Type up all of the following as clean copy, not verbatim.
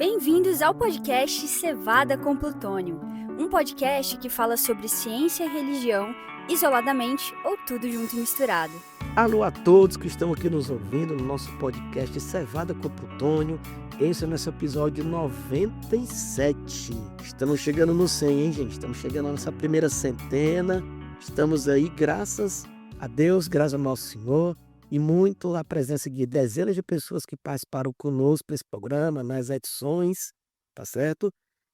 Bem-vindos ao podcast Cevada com Plutônio, um podcast que fala sobre ciência e religião, isoladamente ou tudo junto e misturado. Alô a todos que estão aqui nos ouvindo no nosso podcast Cevada com Plutônio. Esse é o nosso episódio 97. Estamos chegando no 100, hein, gente? Estamos chegando na nossa primeira centena. Estamos aí, graças a Deus, graças ao nosso Senhor. E muito a presença de dezenas de pessoas que participaram conosco nesse programa, nas edições, tá certo?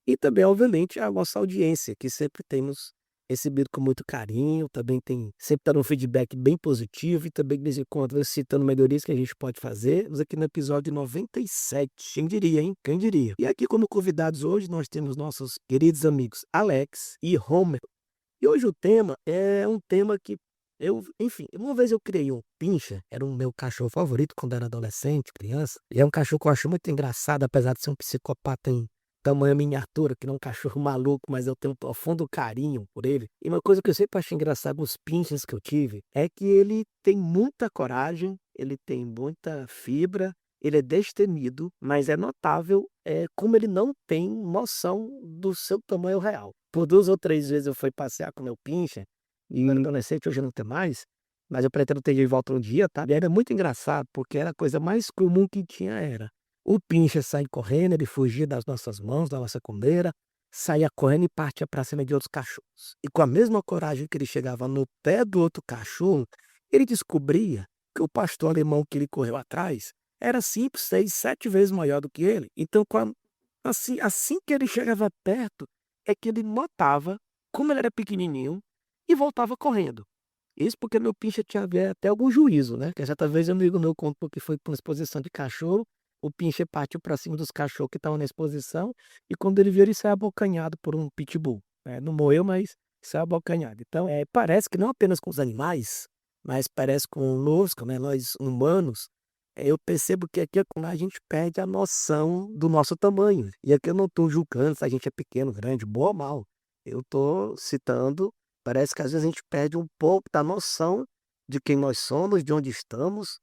E também, obviamente, a nossa audiência, que sempre temos recebido com muito carinho, também sempre dando um feedback bem positivo e também, de vez em quando, citando melhorias que a gente pode fazer. Estamos aqui no episódio 97. Quem diria, hein? Quem diria? E aqui, como convidados hoje, nós temos nossos queridos amigos Alex e Homer. E hoje o tema é um tema que enfim, uma vez eu criei um Pinscher, era o meu cachorro favorito quando era adolescente, criança. E é um cachorro que eu acho muito engraçado, apesar de ser um psicopata em tamanho miniatura, que não é um cachorro maluco, mas eu tenho um profundo carinho por ele. E uma coisa que eu sempre achei engraçado nos Pinschers que eu tive é que ele tem muita coragem, ele tem muita fibra, ele é destemido, mas é notável como ele não tem noção do seu tamanho real. Por 2 ou 3 vezes eu fui passear com o meu Pinscher, e eu era adolescente, hoje eu não tenho mais, mas eu pretendo ter de volta um dia, tá? E era muito engraçado, porque era a coisa mais comum que tinha era o Pinscher sair correndo, ele fugia das nossas mãos, da nossa coleira, saía correndo e partia para cima de outros cachorros. E com a mesma coragem que ele chegava no pé do outro cachorro, ele descobria que o pastor alemão que ele correu atrás era 5, 6, 7 vezes maior do que ele. Então, assim que ele chegava perto, é que ele notava como ele era pequenininho e voltava correndo. Isso porque meu Pinscher tinha até algum juízo, né? Que certa vez um amigo meu contou que foi para uma exposição de cachorro, o Pinscher partiu para cima dos cachorros que estavam na exposição e quando ele viu, ele saiu abocanhado por um pitbull, né? Não morreu, mas saiu abocanhado. Então, parece que não apenas com os animais, mas parece conosco, né, nós humanos, eu percebo que aqui é quando a gente perde a noção do nosso tamanho. E aqui eu não estou julgando se a gente é pequeno, grande, bom ou mal. Eu estou citando. Parece que às vezes a gente perde um pouco da noção de quem nós somos, de onde estamos,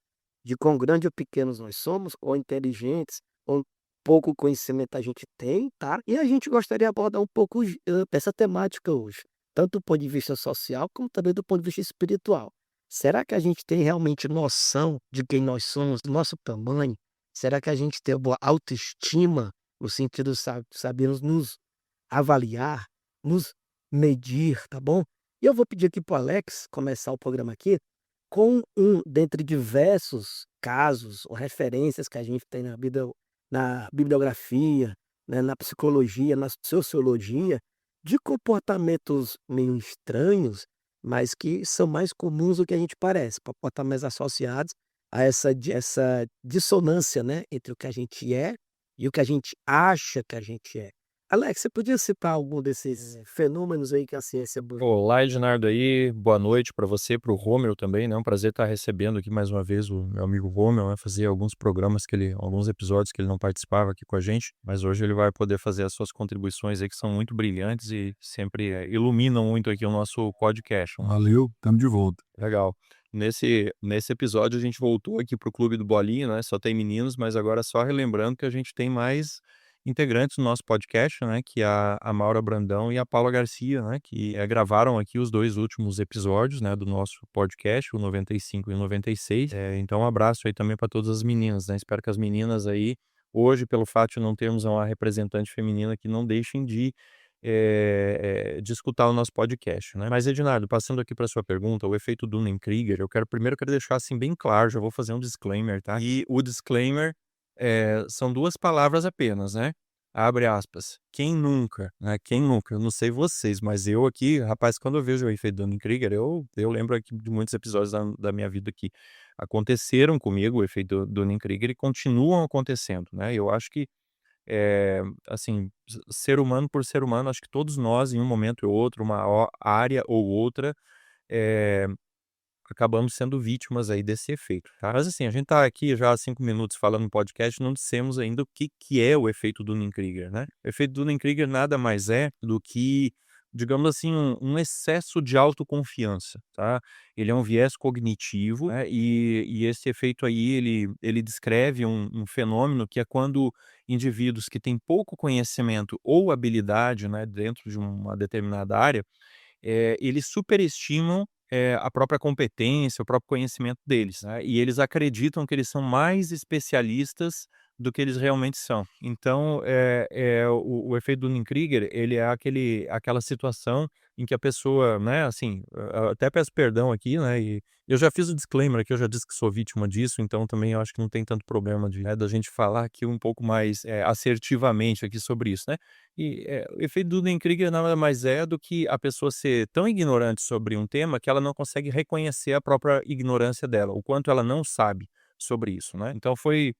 de quão grande ou pequenos nós somos, ou inteligentes, ou pouco conhecimento a gente tem, tá? E a gente gostaria de abordar um pouco essa temática hoje, tanto do ponto de vista social, como também do ponto de vista espiritual. Será que a gente tem realmente noção de quem nós somos, do nosso tamanho? Será que a gente tem boa autoestima, no sentido de sabermos nos avaliar, nos medir, tá bom? E eu vou pedir aqui para o Alex começar o programa aqui com dentre diversos casos ou referências que a gente tem na bibliografia, né, na psicologia, na sociologia, de comportamentos meio estranhos, mas que são mais comuns do que a gente parece, comportamentos associados a essa dissonância, né, entre o que a gente é e o que a gente acha que a gente é. Alex, você podia citar algum desses fenômenos aí que a ciência Olá, Ednardo aí, boa noite para você, para o Romeu também, né, um prazer estar recebendo aqui mais uma vez o meu amigo Romeu, né, fazia alguns programas alguns episódios que ele não participava aqui com a gente, mas hoje ele vai poder fazer as suas contribuições aí que são muito brilhantes e sempre iluminam muito aqui o nosso podcast. Valeu, estamos de volta. Legal. Nesse episódio a gente voltou aqui pro Clube do Bolinha, né, só tem meninos, mas agora só relembrando que a gente tem mais integrantes no nosso podcast, né, que é a Maura Brandão e a Paula Garcia, né, que gravaram aqui os 2 últimos episódios, né, do nosso podcast, o 95 e o 96. Então um abraço aí também para todas as meninas, né, espero que as meninas aí, hoje, pelo fato de não termos uma representante feminina, que não deixem de escutar o nosso podcast, né. Mas Ednardo, passando aqui para sua pergunta, o efeito Dunning-Kruger, quero deixar, assim, bem claro, já vou fazer um disclaimer, tá. E o disclaimer, são 2 palavras apenas, né, abre aspas, "quem nunca", né, quem nunca, eu não sei vocês, mas eu aqui, rapaz, quando eu vejo o efeito Dunning-Kruger, eu lembro aqui de muitos episódios da minha vida que aconteceram comigo, o efeito Dunning-Kruger, e continuam acontecendo, né. Eu acho que assim, ser humano por ser humano, acho que todos nós, em um momento ou outro, área ou outra, eh, acabamos sendo vítimas aí desse efeito, tá. Mas assim, a gente tá aqui já há 5 minutos falando no podcast, não dissemos ainda o que é o efeito Dunning-Kruger, né. O efeito Dunning-Kruger nada mais é do que digamos assim, um excesso de autoconfiança, tá? Ele é um viés cognitivo, né, e esse efeito aí ele descreve um fenômeno que é quando indivíduos que têm pouco conhecimento ou habilidade, né, dentro de uma determinada área, eles superestimam, a própria competência, o próprio conhecimento deles, né, e eles acreditam que eles são mais especialistas do que eles realmente são. Então, o efeito Dunning-Kruger, ele é aquela situação em que a pessoa, né, assim, até peço perdão aqui, né, e eu já fiz o disclaimer aqui, eu já disse que sou vítima disso, então também eu acho que não tem tanto problema da gente falar aqui um pouco mais, assertivamente aqui sobre isso, né. E, o efeito Dunning-Kruger nada mais é do que a pessoa ser tão ignorante sobre um tema que ela não consegue reconhecer a própria ignorância dela, o quanto ela não sabe sobre isso, né. Então foi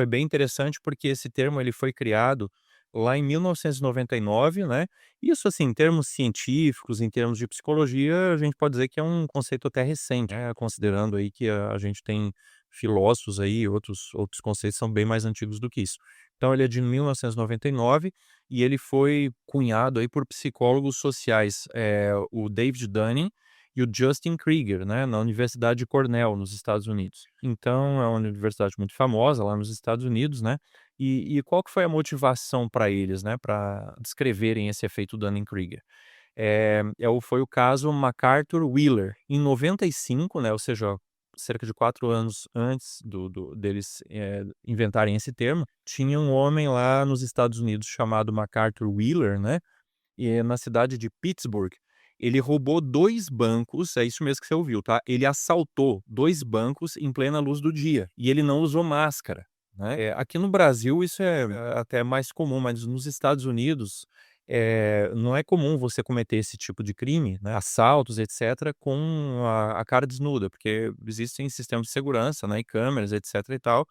bem interessante, porque esse termo ele foi criado lá em 1999, né. Isso, assim, em termos científicos, em termos de psicologia, a gente pode dizer que é um conceito até recente, né, considerando aí que a gente tem filósofos aí, outros conceitos são bem mais antigos do que isso. Então ele é de 1999 e ele foi cunhado aí por psicólogos sociais, o David Dunning e o Justin Krieger, né, na Universidade de Cornell, nos Estados Unidos. Então é uma universidade muito famosa lá nos Estados Unidos, né, e qual que foi a motivação para eles, né, para descreverem esse efeito Dunning-Kruger? Foi o caso MacArthur Wheeler. Em 95, né, ou seja, cerca de 4 anos antes deles, inventarem esse termo, tinha um homem lá nos Estados Unidos chamado MacArthur Wheeler, né, na cidade de Pittsburgh. Ele roubou 2 bancos, é isso mesmo que você ouviu, tá? Ele assaltou 2 bancos em plena luz do dia, e ele não usou máscara, né. Aqui no Brasil isso é até mais comum, mas nos Estados Unidos, não é comum você cometer esse tipo de crime, né, assaltos, etcétera, com a cara desnuda, porque existem sistemas de segurança, né, e câmeras, etcétera e tal,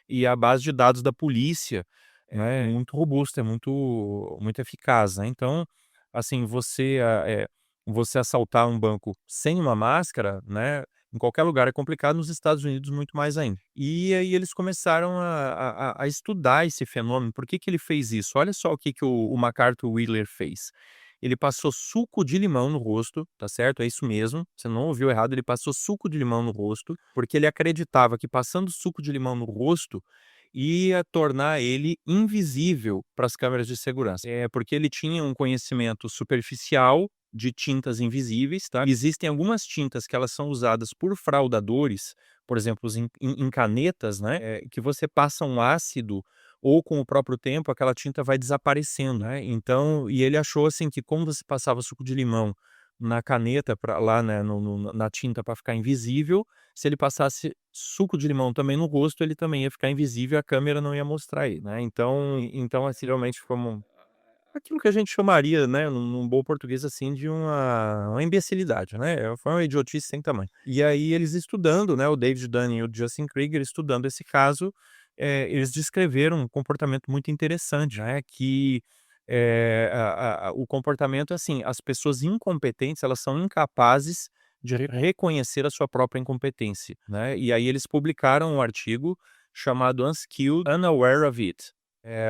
e a base de dados da polícia é muito robusta, é muito eficaz, né. Então, assim, você assaltar um banco sem uma máscara, né, em qualquer lugar é complicado, nos Estados Unidos muito mais ainda. E aí eles começaram a estudar esse fenômeno, por que que ele fez isso? Olha só o que que o MacArthur Wheeler fez. Ele passou suco de limão no rosto, tá certo? É isso mesmo, você não ouviu errado, ele passou suco de limão no rosto, porque ele acreditava que passando suco de limão no rosto ia tornar ele invisível para as câmeras de segurança. É, porque ele tinha um conhecimento superficial de tintas invisíveis, tá? Existem algumas tintas que elas são usadas por fraudadores, por exemplo, em canetas, né, que você passa um ácido ou com o próprio tempo aquela tinta vai desaparecendo, né. Então e ele achou, assim, que como você passava suco de limão na caneta para lá, né, na tinta para ficar invisível, se ele passasse suco de limão também no rosto, ele também ia ficar invisível e a câmera não ia mostrar ele, né. Então, assim, realmente como aquilo que a gente chamaria, né, num bom português, assim, de uma imbecilidade, né, foi uma idiotice sem tamanho. E aí eles estudando, né, o David Dunning e o Justin Krieger estudando esse caso, eles descreveram um comportamento muito interessante, né, que, o comportamento é assim, as pessoas incompetentes, elas são incapazes de reconhecer a sua própria incompetência, né, e aí eles publicaram um artigo chamado Unskilled, Unaware of It.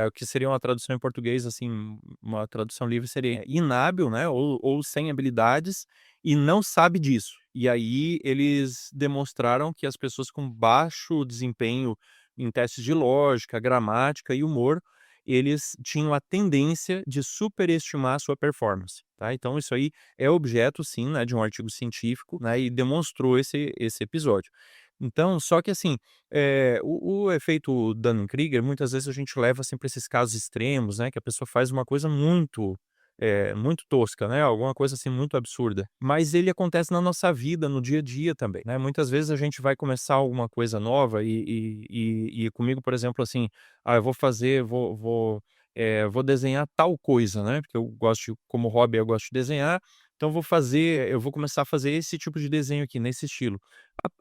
O que seria uma tradução em português, assim, uma tradução livre seria inábil, né, ou sem habilidades e não sabe disso. E aí eles demonstraram que as pessoas com baixo desempenho em testes de lógica, gramática e humor, eles tinham a tendência de superestimar a sua performance, tá. Então isso aí é objeto sim, né, de um artigo científico, né, e demonstrou esse episódio. Então, só que assim, o efeito Dunning-Kruger, muitas vezes a gente leva, assim, para esses casos extremos, né, que a pessoa faz uma coisa muito tosca, né, alguma coisa, assim, muito absurda. Mas ele acontece na nossa vida, no dia a dia também, né. Muitas vezes a gente vai começar alguma coisa nova e comigo, por exemplo, assim, eu vou fazer vou desenhar tal coisa, né, porque eu gosto como hobby eu gosto de desenhar, então eu vou começar a fazer esse tipo de desenho aqui, nesse estilo.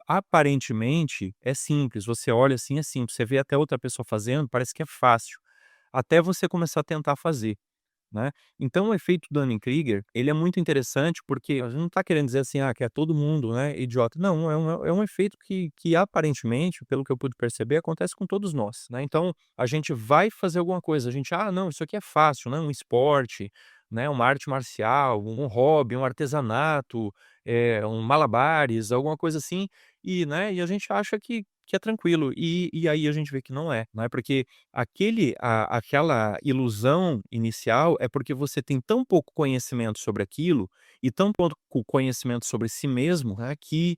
Aparentemente é simples, você olha assim, é simples, você vê até outra pessoa fazendo, parece que é fácil, até você começar a tentar fazer, né. Então o efeito Dunning-Kruger, ele é muito interessante, porque a gente não está querendo dizer assim, que é todo mundo, né, idiota. Não, é um efeito que aparentemente, pelo que eu pude perceber, acontece com todos nós, né. Então, a gente vai fazer alguma coisa, a gente: "Ah, não, isso aqui é fácil, né, um esporte", né, uma arte marcial, um hobby, um artesanato, um malabares, alguma coisa assim, e a gente acha que é tranquilo, e aí a gente vê que não é, né, porque aquela ilusão inicial é porque você tem tão pouco conhecimento sobre aquilo, e tão pouco conhecimento sobre si mesmo, né, que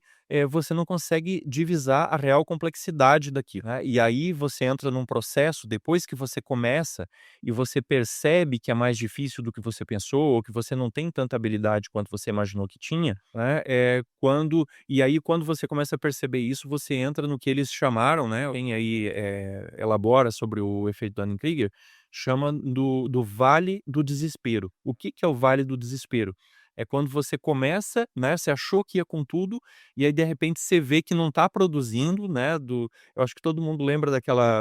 você não consegue divisar a real complexidade daquilo, né. E aí você entra num processo, depois que você começa e você percebe que é mais difícil do que você pensou, ou que você não tem tanta habilidade quanto você imaginou que tinha, né, quando você começa a perceber isso, você entra no que eles chamaram, né, quem aí, elabora sobre o efeito Dunning-Kruger, chama do vale do desespero. O que que é o vale do desespero? É quando você começa, né, você achou que ia com tudo, e aí de repente você vê que não está produzindo, né, eu acho que todo mundo lembra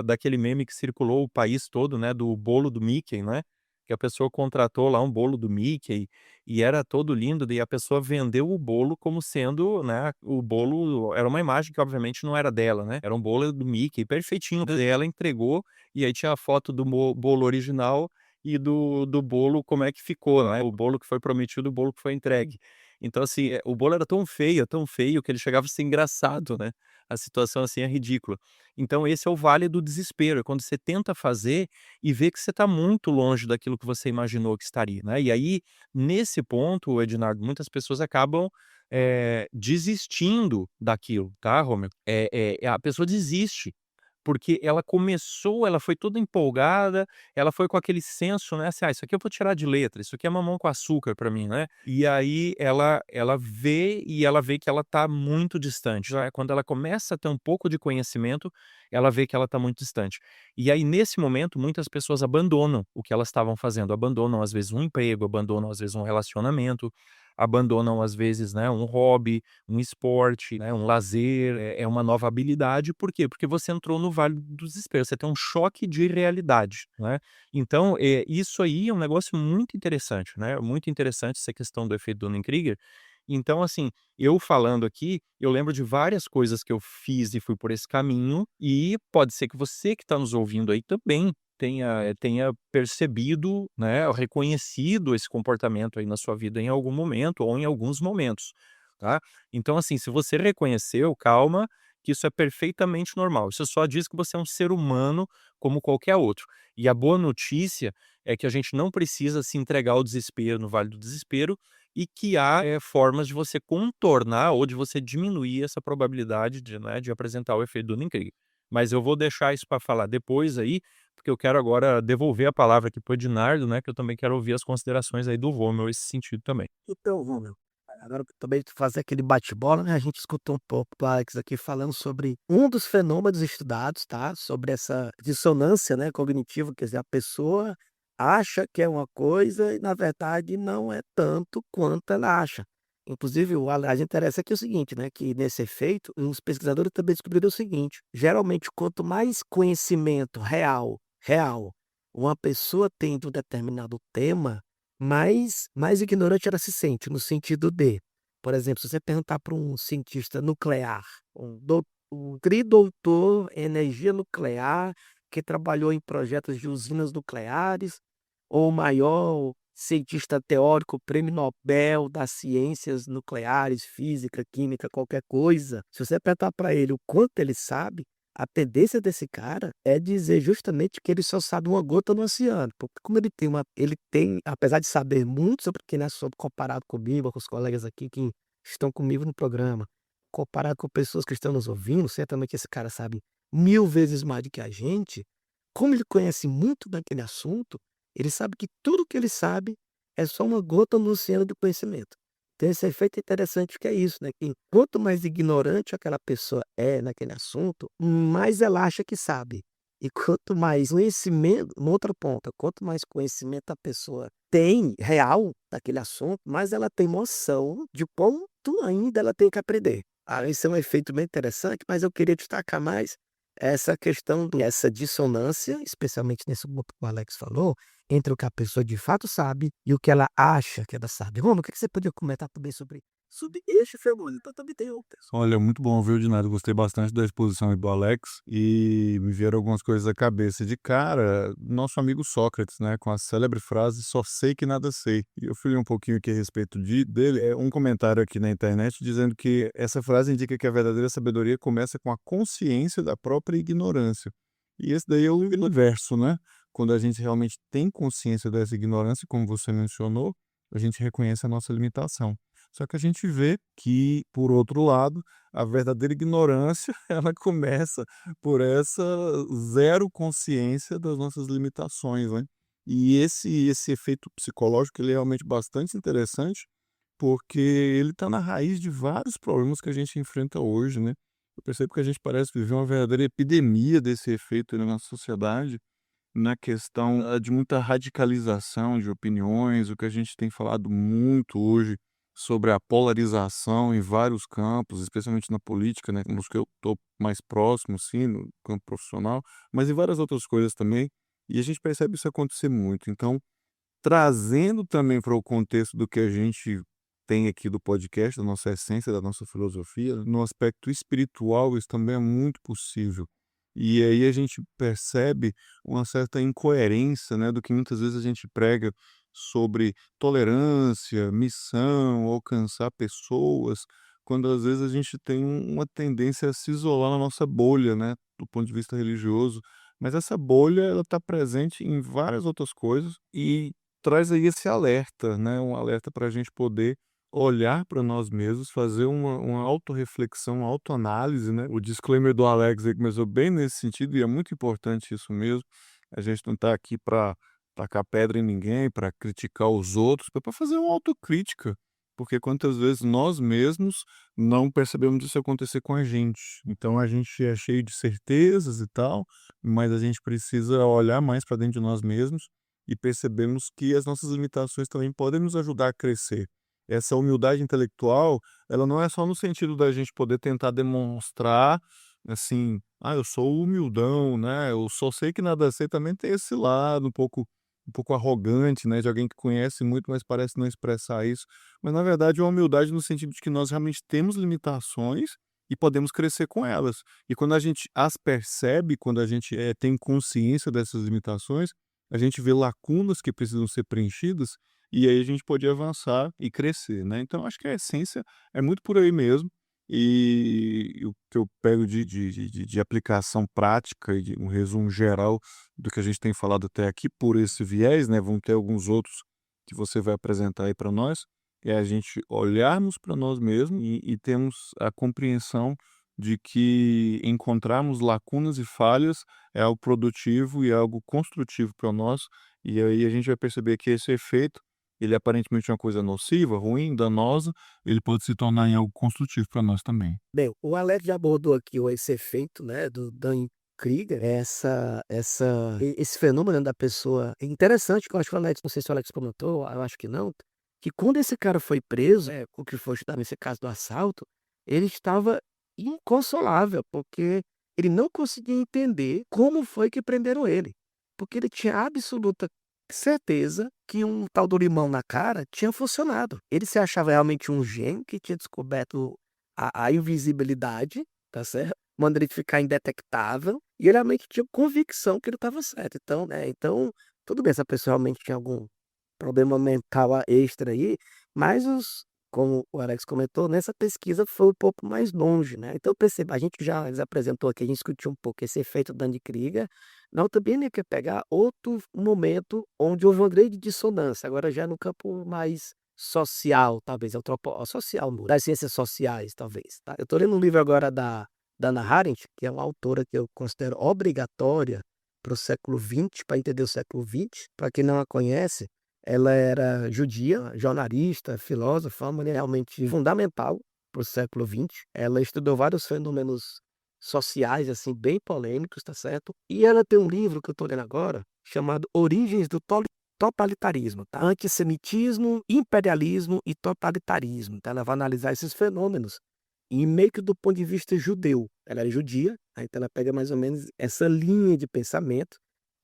daquele meme que circulou o país todo, né, do bolo do Mickey, né, que a pessoa contratou lá um bolo do Mickey, e era todo lindo, daí a pessoa vendeu o bolo como sendo, né, o bolo era uma imagem que obviamente não era dela, né, era um bolo do Mickey perfeitinho, daí ela entregou, e aí tinha a foto do bolo original e do bolo como é que ficou, né, o bolo que foi prometido, o bolo que foi entregue. Então assim, o bolo era tão feio que ele chegava a ser engraçado, né, a situação assim é ridícula. Então esse é o vale do desespero, é quando você tenta fazer e vê que você está muito longe daquilo que você imaginou que estaria, né. E aí, nesse ponto, Ednardo, muitas pessoas acabam, desistindo daquilo, tá, Rômulo? A pessoa desiste, porque ela foi toda empolgada, ela foi com aquele senso, né, assim: "Ah, isso aqui eu vou tirar de letra, isso aqui é mamão com açúcar pra mim", né. E aí ela vê que ela tá muito distante, já quando ela começa a ter um pouco de conhecimento, ela vê que ela tá muito distante. E aí nesse momento muitas pessoas abandonam o que elas estavam fazendo, abandonam às vezes um emprego, abandonam às vezes um relacionamento, abandonam às vezes, né, um hobby, um esporte, né, um lazer, é uma nova habilidade, por quê? Porque você entrou no vale do desespero, você tem um choque de realidade, né. Então, isso aí é um negócio muito interessante, né, muito interessante essa questão do efeito Dunning-Kruger. Então, assim, eu falando aqui, eu lembro de várias coisas que eu fiz e fui por esse caminho, e pode ser que você que está nos ouvindo aí também tenha percebido, né, reconhecido esse comportamento aí na sua vida em algum momento ou em alguns momentos, tá. Então, assim, se você reconheceu, calma, que isso é perfeitamente normal. Isso só diz que você é um ser humano como qualquer outro. E a boa notícia é que a gente não precisa se entregar ao desespero, no vale do desespero, e que há, formas de você contornar ou de você diminuir essa probabilidade de apresentar o efeito Dunning-Kruger. Mas eu vou deixar isso para falar depois aí, porque eu quero agora devolver a palavra aqui para o Ednardo, né, que eu também quero ouvir as considerações aí do Rômulo nesse sentido também. Então, Romeu, agora que também tu fazer aquele bate-bola, né, a gente escutou um pouco do Alex aqui falando sobre um dos fenômenos estudados, tá, sobre essa dissonância, né, cognitiva, quer dizer, a pessoa acha que é uma coisa e na verdade não é tanto quanto ela acha. Inclusive o a interessa aqui é o seguinte, né, que nesse efeito, os pesquisadores também descobriram o seguinte: geralmente quanto mais conhecimento real, uma pessoa tem de um determinado tema, mais ignorante ela se sente, no sentido de, por exemplo, se você perguntar para um cientista nuclear, um tridoutor em energia nuclear, que trabalhou em projetos de usinas nucleares, ou o maior cientista teórico, prêmio Nobel das ciências nucleares, física, química, qualquer coisa, se você perguntar para ele o quanto ele sabe, a tendência desse cara é dizer justamente que ele só sabe uma gota no oceano, porque como ele tem, apesar de saber muito sobre aquele assunto comparado comigo, com os colegas aqui que estão comigo no programa, comparado com pessoas que estão nos ouvindo, certamente esse cara sabe 1000 vezes mais do que a gente. Como ele conhece muito daquele assunto, ele sabe que tudo que ele sabe é só uma gota no oceano de conhecimento. Então esse efeito é interessante que é isso, né, que quanto mais ignorante aquela pessoa é naquele assunto, mais ela acha que sabe. E quanto mais conhecimento no outro ponto, quanto mais conhecimento a pessoa tem real daquele assunto, mais ela tem noção de quanto ainda ela tem que aprender. Ah, esse é um efeito bem interessante, mas eu queria destacar mais essa questão essa dissonância, especialmente nesse ponto que o Alex falou, entre o que a pessoa de fato sabe e o que ela acha que ela sabe. Romulo, o que que você podia comentar também sobre sobre este fenômeno. Então também tem outras. Olha, muito bom, viu, de nada. Gostei bastante da exposição aí do Alex e me vieram algumas coisas à cabeça. De cara, nosso amigo Sócrates, né, com a célebre frase "só sei que nada sei". E eu fui ler um pouquinho aqui a respeito dele. É um comentário aqui na internet dizendo que essa frase indica que a verdadeira sabedoria começa com a consciência da própria ignorância. E esse daí é o universo, né? Quando a gente realmente tem consciência dessa ignorância, como você mencionou, a gente reconhece a nossa limitação. Só que a gente vê que, por outro lado, a verdadeira ignorância, ela começa por essa zero consciência das nossas limitações, né? E esse efeito psicológico, ele é realmente bastante interessante, porque ele está na raiz de vários problemas que a gente enfrenta hoje, né? Eu percebo que a gente parece viver uma verdadeira epidemia desse efeito aí na nossa sociedade, na questão de muita radicalização de opiniões, o que a gente tem falado muito hoje sobre a polarização em vários campos, especialmente na política, né, nos que eu estou mais próximo, sim, no campo profissional, mas em várias outras coisas também, e a gente percebe isso acontecer muito. Então, trazendo também para o contexto do que a gente tem aqui do podcast, da nossa essência, da nossa filosofia, no aspecto espiritual, isso também é muito possível. E aí a gente percebe uma certa incoerência, né, do que muitas vezes a gente prega sobre tolerância, missão, alcançar pessoas, quando às vezes a gente tem uma tendência a se isolar na nossa bolha, né, do ponto de vista religioso. Mas essa bolha, ela está presente em várias outras coisas e traz aí esse alerta, né, um alerta para a gente poder olhar para nós mesmos, fazer uma autorreflexão, uma autoanálise, né. O disclaimer do Alex aí começou bem nesse sentido e é muito importante isso mesmo. A gente não está aqui para tacar pedra em ninguém, para criticar os outros, é para fazer uma autocrítica, porque quantas vezes nós mesmos não percebemos isso acontecer com a gente. Então a gente é cheio de certezas e tal, mas a gente precisa olhar mais para dentro de nós mesmos e percebemos que as nossas limitações também podem nos ajudar a crescer. Essa humildade intelectual, ela não é só no sentido da gente poder tentar demonstrar, assim, eu sou humildão, né? Eu só sei que nada sei, também tem esse lado um pouco arrogante, né, de alguém que conhece muito, mas parece não expressar isso. Mas na verdade é uma humildade no sentido de que nós realmente temos limitações e podemos crescer com elas. E quando a gente as percebe, quando a gente tem consciência dessas limitações, a gente vê lacunas que precisam ser preenchidas e aí a gente pode avançar e crescer, né? Então acho que a essência é muito por aí mesmo. E o que eu pego de aplicação prática e de um resumo geral do que a gente tem falado até aqui por esse viés, né? Vão ter alguns outros que você vai apresentar aí para nós, é a gente olharmos para nós mesmos e termos a compreensão de que encontrarmos lacunas e falhas é algo produtivo e é algo construtivo para nós, e aí a gente vai perceber que esse efeito, ele é aparentemente uma coisa nociva, ruim, danosa, ele pode se tornar em algo construtivo para nós também. Bem, o Alex já abordou aqui esse efeito, né, do Dunning-Kruger, esse fenômeno da pessoa. É interessante que eu acho que o Alex, não sei se o Alex comentou, eu acho que não, que quando esse cara foi preso, o que foi estudado nesse caso do assalto, ele estava inconsolável, porque ele não conseguia entender como foi que prenderam ele, porque ele tinha absoluta certeza que um tal do limão na cara tinha funcionado. Ele se achava realmente um gênio que tinha descoberto a invisibilidade, tá certo? Manda ele ficar indetectável, e ele realmente tinha convicção que ele estava certo. Então, né, então, tudo bem, essa pessoa realmente tinha algum problema mental extra aí, mas como o Alex comentou, nessa pesquisa foi um pouco mais longe, né? Então perceba, a gente já apresentou aqui, a gente discutiu um pouco esse efeito Dunning-Kruger, não também nem quer pegar outro momento onde houve uma grande dissonância, agora já no campo mais social, talvez, social, das ciências sociais, talvez, tá? Eu estou lendo um livro agora da Hannah Arendt, que é uma autora que eu considero obrigatória para o século XX, para entender o século XX. Para quem não a conhece, ela era judia, jornalista, filósofa, uma mulher realmente fundamental para o século XX. Ela estudou vários fenômenos sociais, assim, bem polêmicos, tá certo? E ela tem um livro que eu estou lendo agora, chamado Origens do Totalitarismo, tá? Antissemitismo, imperialismo e totalitarismo. Então ela vai analisar esses fenômenos e meio que do ponto de vista judeu. Ela era judia, né? Então ela pega mais ou menos essa linha de pensamento.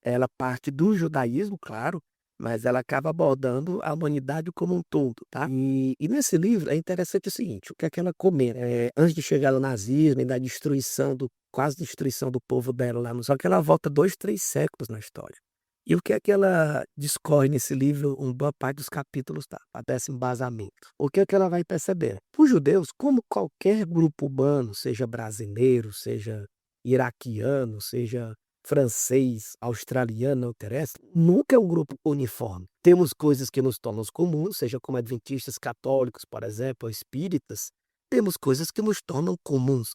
Ela parte do judaísmo, claro, mas ela acaba abordando a humanidade como um todo, tá? E nesse livro é interessante o seguinte, o que é que ela comenta? Antes de chegar no nazismo e da destruição, quase destruição do povo dela lá, só que ela volta 2, 3 séculos na história. E o que é que ela discorre nesse livro, uma boa parte dos capítulos, tá? Para dar esse embasamento. O que é que ela vai perceber? Os judeus, como qualquer grupo humano, seja brasileiro, seja iraquiano, seja francês, australiano, não interessa, nunca é um grupo uniforme. Temos coisas que nos tornam comuns, seja como adventistas católicos, por exemplo, ou espíritas, temos coisas que nos tornam comuns,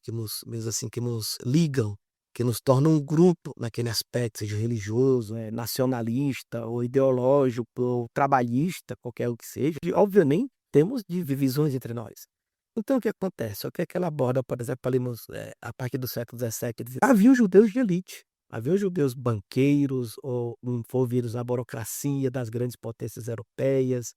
mesmo assim, que nos ligam, que nos tornam um grupo naquele aspecto, seja religioso, nacionalista, ou ideológico, ou trabalhista, qualquer o que seja. E, obviamente, temos divisões entre nós. Então, o que acontece? O que é que ela aborda, por exemplo, ali a partir do século XVII, diz, havia os judeus de elite, havia os judeus banqueiros, ou envolvidos na burocracia das grandes potências europeias,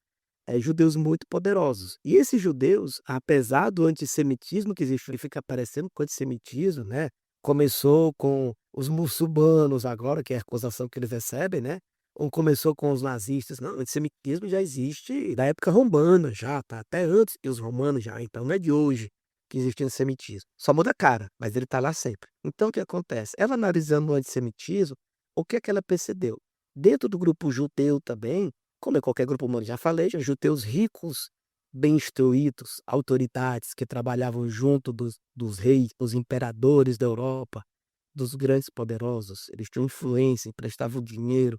judeus muito poderosos. E esses judeus, apesar do antissemitismo que existe, ele fica parecendo com o antissemitismo, né? Começou com os muçulmanos agora, que é a acusação que eles recebem, né? Ou começou com os nazistas. Não, o antissemitismo já existe da época romana, já, tá? Até antes que os romanos já. Então não é de hoje que existe antissemitismo. Só muda a cara, mas ele tá lá sempre. Então o que acontece? Ela analisando o antissemitismo, o que é que ela percebeu? Dentro do grupo judeu também, como em qualquer grupo humano, já falei, já judeus ricos, bem instruídos, autoridades que trabalhavam junto dos reis, dos imperadores da Europa, dos grandes poderosos. Eles tinham influência, emprestavam dinheiro,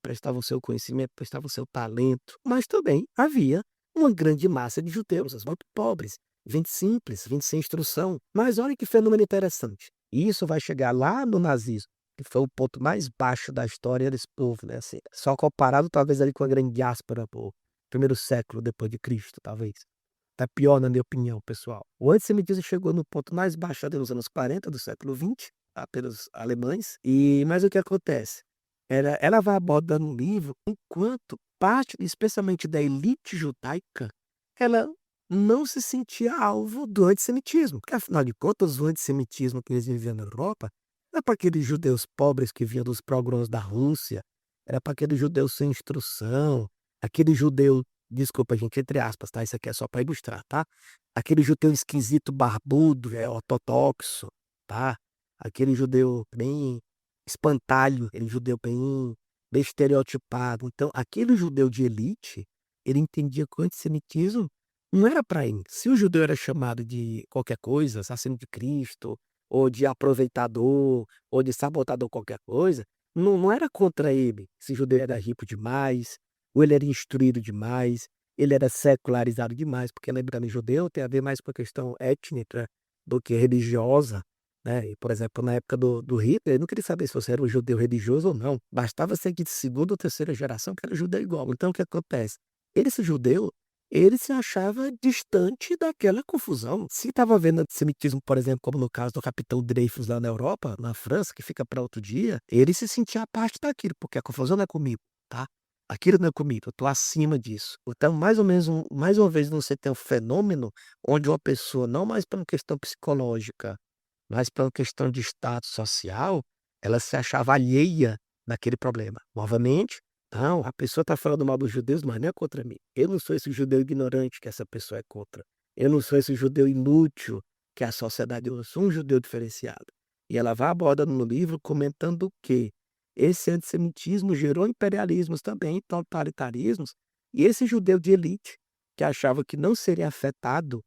prestavam seu conhecimento, prestavam seu talento. Mas também havia uma grande massa de judeus, muito pobres, gente simples, gente sem instrução. Mas olha que fenômeno interessante. E isso vai chegar lá no nazismo, que foi o ponto mais baixo da história desse povo, né? Assim, só comparado talvez ali com a grande diáspora, pô, primeiro século depois de Cristo, talvez. Tá pior na minha opinião, pessoal. O antissemitismo chegou no ponto mais baixo ali nos anos 40 do século XX, tá, pelos alemães. Mas o que acontece? Ela vai abordando no livro enquanto parte, especialmente da elite judaica, ela não se sentia alvo do antissemitismo. Porque, afinal de contas, o antissemitismo que eles viviam na Europa era para aqueles judeus pobres que vinham dos pogroms da Rússia, era para aqueles judeus sem instrução, aquele judeu, desculpa, gente, entre aspas, tá? Isso aqui é só para ilustrar, tá? Aquele judeu esquisito, barbudo, ortodoxo, tá? Aquele judeu bem espantalho, aquele judeu bem estereotipado. Então, aquele judeu de elite, ele entendia que o antissemitismo não era para ele. Se o judeu era chamado de qualquer coisa, assassino de Cristo, ou de aproveitador, ou de sabotador qualquer coisa, não era contra ele. Esse judeu era rico demais, ou ele era instruído demais, ele era secularizado demais, porque lembrando, judeu tem a ver mais com a questão étnica do que religiosa, né? E, por exemplo, na época do Hitler, ele não queria saber se você era um judeu religioso ou não. Bastava ser de segunda ou terceira geração que era judeu igual. Então, o que acontece? Esse judeu, ele se achava distante daquela confusão. Se estava vendo antissemitismo, por exemplo, como no caso do capitão Dreyfus lá na Europa, na França, que fica para outro dia, ele se sentia a parte daquilo, porque a confusão não é comigo, tá? Aquilo não é comigo, eu estou acima disso. Então, mais ou menos, mais uma vez, você tem um fenômeno onde uma pessoa, não mais por uma questão psicológica, mas por uma questão de status social, ela se achava alheia daquele problema. Novamente, não, a pessoa está falando mal dos judeus, mas não é contra mim. Eu não sou esse judeu ignorante que essa pessoa é contra. Eu não sou esse judeu inútil que a sociedade... Eu sou um judeu diferenciado. E ela vai abordando no livro comentando que esse antissemitismo gerou imperialismos também, totalitarismos, e esse judeu de elite, que achava que não seria afetado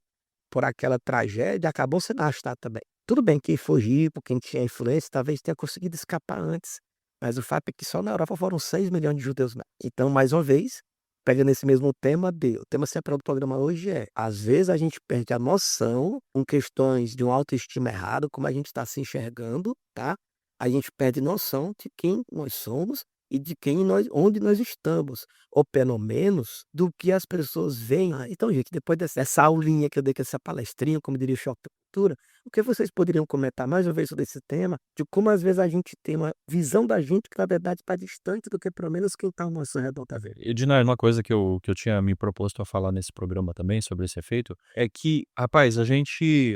por aquela tragédia, acabou sendo arrastado também. Tudo bem, quem fugiu, quem tinha influência, talvez tenha conseguido escapar antes. Mas o fato é que só na Europa foram 6 milhões de judeus. Então, mais uma vez, pegando esse mesmo tema, o tema central do programa hoje é: às vezes a gente perde a noção com questões de uma autoestima errada, como a gente está se enxergando, tá? A gente perde noção de quem nós somos e de onde nós estamos, ou pelo menos do que as pessoas veem. Então, gente, depois dessa aulinha que eu dei com essa palestrinha, como diria o Choque da Cultura, O que vocês poderiam comentar mais uma vez sobre esse tema, de como às vezes a gente tem uma visão da gente que na verdade está distante do que pelo menos quem está ao nosso redor está vendo? Edina, uma coisa que eu tinha me proposto a falar nesse programa também sobre esse efeito, é que, rapaz, a gente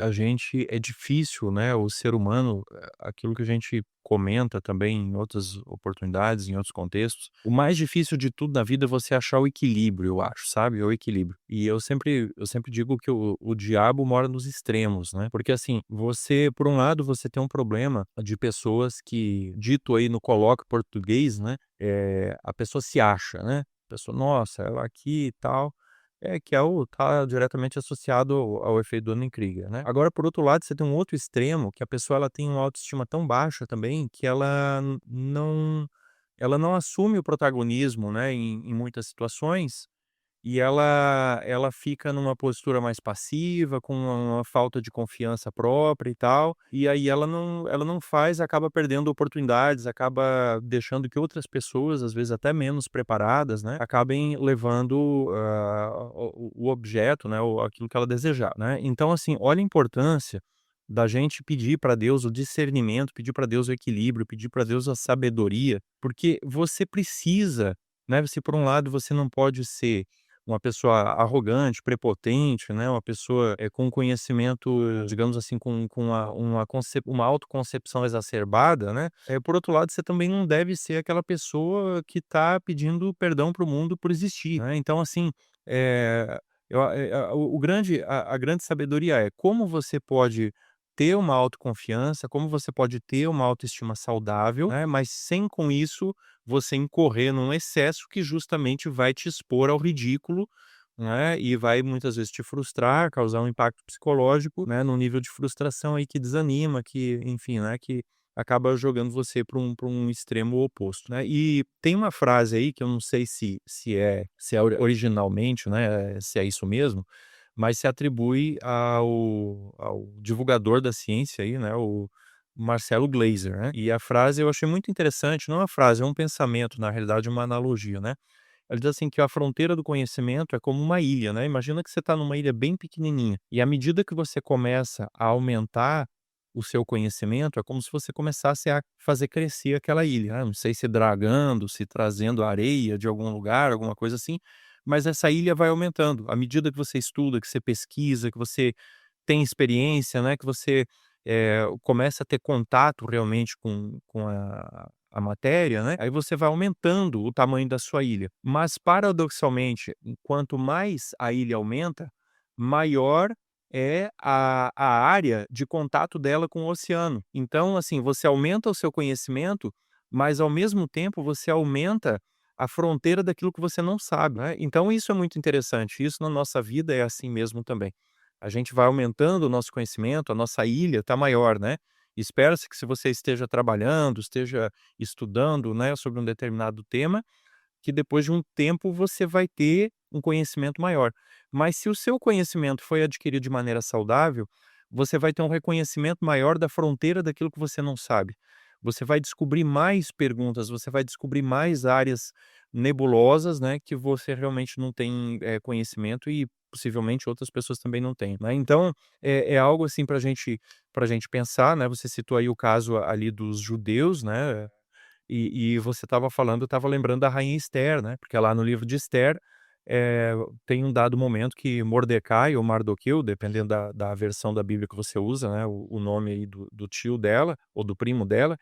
é difícil, né, o ser humano, aquilo que a gente comenta também em outras oportunidades, em outros contextos, o mais difícil de tudo na vida é você achar o equilíbrio, eu acho, sabe, o equilíbrio. E eu sempre digo que o diabo mora nos extremos, né, porque assim, você, por um lado, você tem um problema de pessoas que, dito aí no colóquio português, né, a pessoa se acha, né, a pessoa: "Nossa, ela aqui e tal", que é o tá diretamente associado ao efeito Dunning-Kruger, né. Agora, por outro lado, você tem um outro extremo, que a pessoa ela tem uma autoestima tão baixa também, que ela não assume o protagonismo, né, em muitas situações, e ela fica numa postura mais passiva, com uma falta de confiança própria e tal, e aí ela não faz, acaba perdendo oportunidades, acaba deixando que outras pessoas, às vezes até menos preparadas, né, acabem levando, o objeto, né, ou aquilo que ela desejar, né. Então assim, olha a importância da gente pedir para Deus o discernimento, pedir para Deus o equilíbrio, pedir para Deus a sabedoria, porque você precisa, né, se por um lado você não pode ser uma pessoa arrogante, prepotente, né, uma pessoa, com conhecimento, digamos assim, com uma autoconcepção exacerbada, né, por outro lado, você também não deve ser aquela pessoa que está pedindo perdão para o mundo por existir, né. Então assim, eh, o grande a grande sabedoria é como você pode ter uma autoconfiança, como você pode ter uma autoestima saudável, né, mas sem com isso você incorrer num excesso que justamente vai te expor ao ridículo, né, e vai muitas vezes te frustrar, causar um impacto psicológico, né, num nível de frustração aí que desanima, que enfim, né, que acaba jogando você para um extremo oposto, né. E tem uma frase aí que eu não sei se é originalmente, né, se é isso mesmo, mas se atribui ao divulgador da ciência aí, né, o Marcelo Gleiser, né. E a frase eu achei muito interessante, não é uma frase, é um pensamento, na realidade uma analogia, né. Ele diz assim que a fronteira do conhecimento é como uma ilha, né, imagina que você está numa ilha bem pequenininha, e à medida que você começa a aumentar o seu conhecimento, é como se você começasse a fazer crescer aquela ilha, né, não sei se dragando, se trazendo areia de algum lugar, alguma coisa assim, mas essa ilha vai aumentando. À medida que você estuda, que você pesquisa, que você tem experiência, né, que você, começa a ter contato realmente com a matéria, né, aí você vai aumentando o tamanho da sua ilha. Mas paradoxalmente, quanto mais a ilha aumenta, maior é a área de contato dela com o oceano. Então, assim, você aumenta o seu conhecimento, mas ao mesmo tempo você aumenta a fronteira daquilo que você não sabe, né. Então isso é muito interessante, isso na nossa vida é assim mesmo também. A gente vai aumentando o nosso conhecimento, a nossa ilha está maior, né. Espera-se que se você esteja trabalhando, esteja estudando, né, sobre um determinado tema, que depois de um tempo você vai ter um conhecimento maior. Mas se o seu conhecimento foi adquirido de maneira saudável, você vai ter um reconhecimento maior da fronteira daquilo que você não sabe. Você vai descobrir mais perguntas, você vai descobrir mais áreas nebulosas, né, que você realmente não tem, conhecimento e possivelmente outras pessoas também não têm, né. Então, é algo assim para gente pensar, né, você citou aí o caso ali dos judeus, né, e você estava falando, eu estava lembrando da rainha Esther, né, porque lá no livro de Esther, eh, tem um dado momento que Mordecai ou Mardoqueu, dependendo da versão da Bíblia que você usa, né, o nome aí do tio dela ou do primo dela,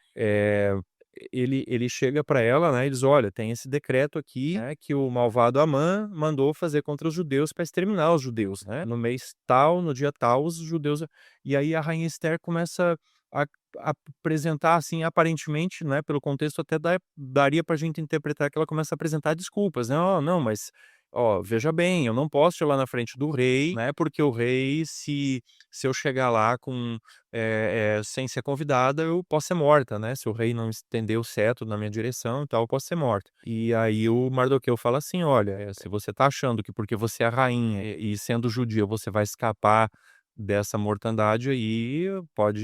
ele chega para ela, né, e diz: "Olha, tem esse decreto aqui, né, que o malvado Amã mandou fazer contra os judeus para exterminar os judeus, né, no mês tal, no dia tal, os judeus". E aí a rainha Esther começa a apresentar, assim, aparentemente, né, pelo contexto até daria pra gente interpretar que ela começa a apresentar desculpas, né: "Ó, não, mas, ó, veja bem, eu não posso ir lá na frente do rei, né, porque o rei se eu chegar lá com, sem ser convidada, eu posso ser morta, né, se o rei não estender o cetro na minha direção e tal, eu posso ser morta". E aí o Mardoqueu fala assim: "Olha, se você tá achando que porque você é a rainha e sendo judia você vai escapar dessa mortandade aí, pode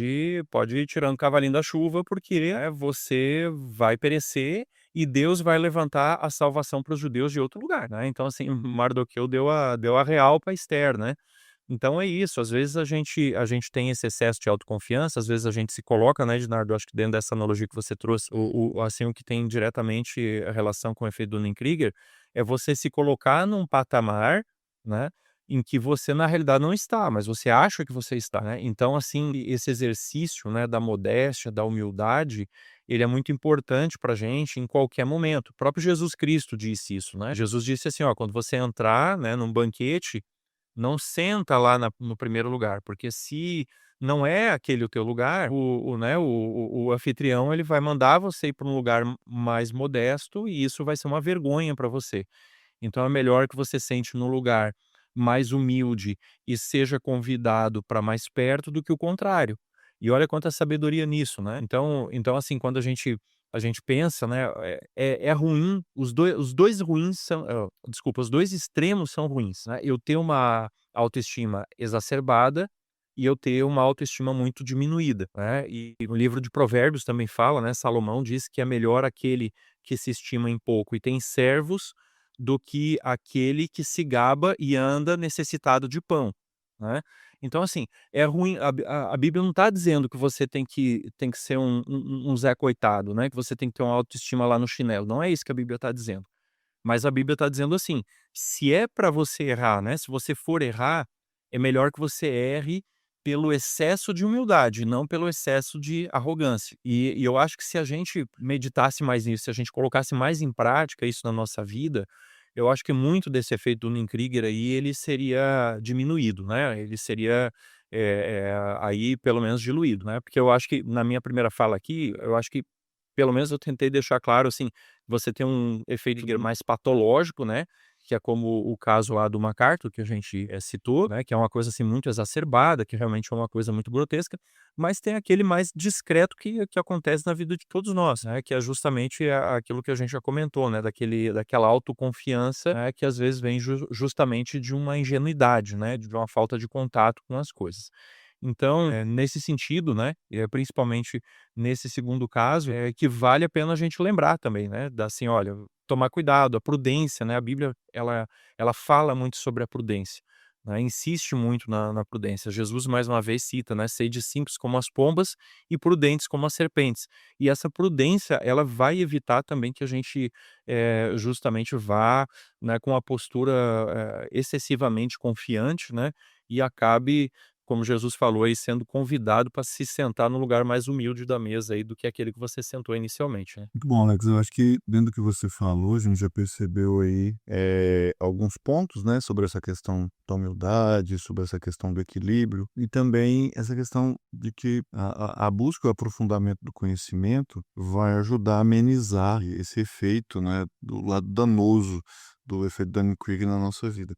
ir tirando o cavalinho da chuva, porque, você vai perecer e Deus vai levantar a salvação para os judeus de outro lugar, né". Então, assim, Mardoqueu deu a real para Esther, né. Então é isso, às vezes a gente tem esse excesso de autoconfiança, às vezes a gente se coloca, né, Ednardo, acho que dentro dessa analogia que você trouxe, assim, o que tem diretamente a relação com o efeito Dunning-Kruger, é você se colocar num patamar, né, em que você na realidade não está, mas você acha que você está, né. Então, assim, esse exercício, né, da modéstia, da humildade, ele é muito importante pra gente em qualquer momento. O próprio Jesus Cristo disse isso, né. Jesus disse assim: "Ó, quando você entrar, né, num banquete, não senta lá no primeiro lugar, porque se não é aquele o teu lugar, né, o anfitrião ele vai mandar você ir para um lugar mais modesto e isso vai ser uma vergonha para você. Então é melhor que você sente num lugar mais humilde e seja convidado para mais perto do que o contrário. E olha quanta sabedoria nisso, né. Então assim, quando a gente pensa, né, é ruim, os dois ruins são desculpa, os 2 extremos são ruins, né. Eu ter uma autoestima exacerbada e eu ter uma autoestima muito diminuída, né. E o livro de Provérbios também fala, né, Salomão diz que é melhor aquele que se estima em pouco e tem servos do que aquele que se gaba e anda necessitado de pão, né. Então assim, é ruim a Bíblia não está dizendo que você tem que ser um Zé coitado, né, que você tem que ter uma autoestima lá no chinelo, não é isso que a Bíblia está dizendo. Mas a Bíblia está dizendo assim, se é para você errar, né, se você for errar, é melhor que você erre pelo excesso de humildade, não pelo excesso de arrogância. E eu acho que se a gente meditasse mais nisso, se a gente colocasse mais em prática isso na nossa vida, eu acho que muito desse efeito do Dunning-Kruger aí, ele seria diminuído, né, ele seria, aí pelo menos diluído, né, porque eu acho que na minha primeira fala aqui, eu acho que pelo menos eu tentei deixar claro, assim, você tem um efeito mais patológico, né, que é como o caso lá do MacArthur que a gente, citou, né, que é uma coisa, assim, muito exacerbada, que realmente é uma coisa muito grotesca, mas tem aquele mais discreto que acontece na vida de todos nós, né, que é justamente aquilo que a gente já comentou, né, daquela autoconfiança, né, que às vezes vem justamente de uma ingenuidade, né, de uma falta de contato com as coisas. Então, nesse sentido, né, principalmente nesse segundo caso, é que vale a pena a gente lembrar também, né, da assim, olha, tomar cuidado, a prudência, né, a Bíblia ela fala muito sobre a prudência, né, insiste muito na prudência. Jesus mais uma vez cita, né, "Sede simples como as pombas e prudentes como as serpentes". E essa prudência, ela vai evitar também que a gente, justamente vá, né, com a postura, excessivamente confiante, né, e acabe como Jesus falou aí, sendo convidado para se sentar no lugar mais humilde da mesa aí do que aquele que você sentou inicialmente, né. Muito bom, Alex. Eu acho que dentro do que você falou, a gente já percebeu aí alguns pontos, né, sobre essa questão da humildade, sobre essa questão do equilíbrio e também essa questão de que a busca e o aprofundamento do conhecimento vai ajudar a amenizar esse efeito, né, do lado danoso do efeito Dunning-Kruger na nossa vida.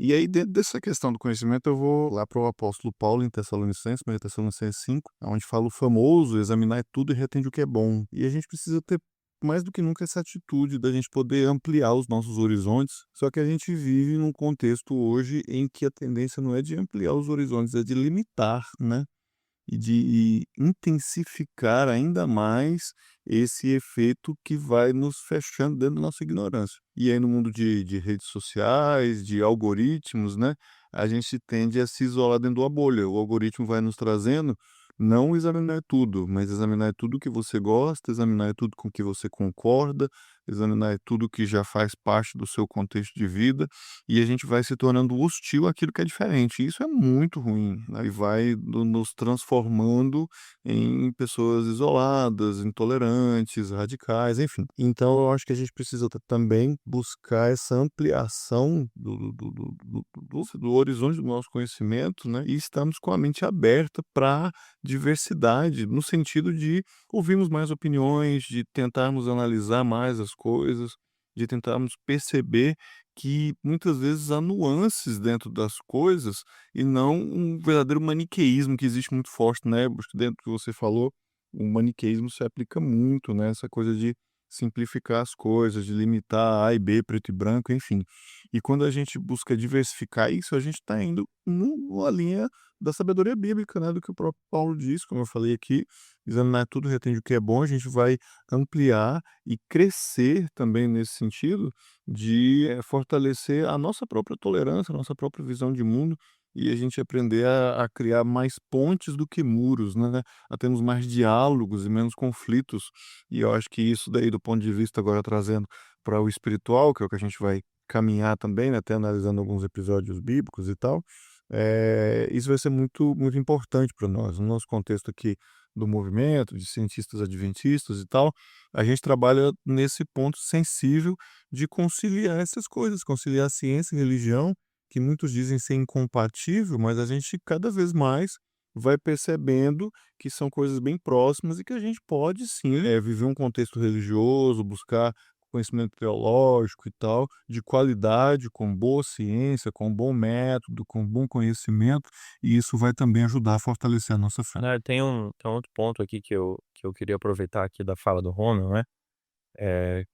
E aí, dentro dessa questão do conhecimento, eu vou lá para o apóstolo Paulo em Tessalonicenses, 1 Tessalonicenses 5, onde fala o famoso examinar tudo e retende o que é bom. E a gente precisa ter mais do que nunca essa atitude da gente poder ampliar os nossos horizontes. Só que a gente vive num contexto hoje em que a tendência não é de ampliar os horizontes, é de limitar, né? E de intensificar ainda mais esse efeito que vai nos fechando dentro da nossa ignorância. E aí no mundo de redes sociais, de algoritmos, né, a gente tende a se isolar dentro de uma bolha. O algoritmo vai nos trazendo, não examinar tudo, mas examinar tudo que você gosta, examinar tudo com que você concorda, examinar tudo que já faz parte do seu contexto de vida, e a gente vai se tornando hostil àquilo que é diferente. Isso é muito ruim, né, e vai nos transformando em pessoas isoladas, intolerantes, radicais, enfim. Então eu acho que a gente precisa também buscar essa ampliação do horizonte do nosso conhecimento, né, e estamos com a mente aberta para diversidade, no sentido de ouvirmos mais opiniões, de tentarmos analisar mais as coisas, de tentarmos perceber que muitas vezes há nuances dentro das coisas e não um verdadeiro maniqueísmo que existe muito forte, né? Acho que dentro do que você falou, o maniqueísmo se aplica muito, né? Essa coisa de simplificar as coisas, de limitar A e B, preto e branco, enfim. E quando a gente busca diversificar isso, a gente está indo numa linha da sabedoria bíblica, né? Do que o próprio Paulo diz, como eu falei aqui, examinar tudo, retende o que é bom, a gente vai ampliar e crescer também nesse sentido de fortalecer a nossa própria tolerância, a nossa própria visão de mundo, e a gente aprender a criar mais pontes do que muros, né? A termos mais diálogos e menos conflitos. E eu acho que isso daí, do ponto de vista agora trazendo para o espiritual, que é o que a gente vai caminhar também, né, até analisando alguns episódios bíblicos e tal, isso vai ser muito, muito importante para nós. No nosso contexto aqui do movimento, de cientistas adventistas e tal, a gente trabalha nesse ponto sensível de conciliar essas coisas, conciliar ciência e religião, que muitos dizem ser incompatível, mas a gente cada vez mais vai percebendo que são coisas bem próximas e que a gente pode sim, viver um contexto religioso, buscar conhecimento teológico e tal, de qualidade, com boa ciência, com bom método, com bom conhecimento, e isso vai também ajudar a fortalecer a nossa fé. Né, tem um outro ponto aqui que eu queria aproveitar aqui da fala do Ronald, né, eh,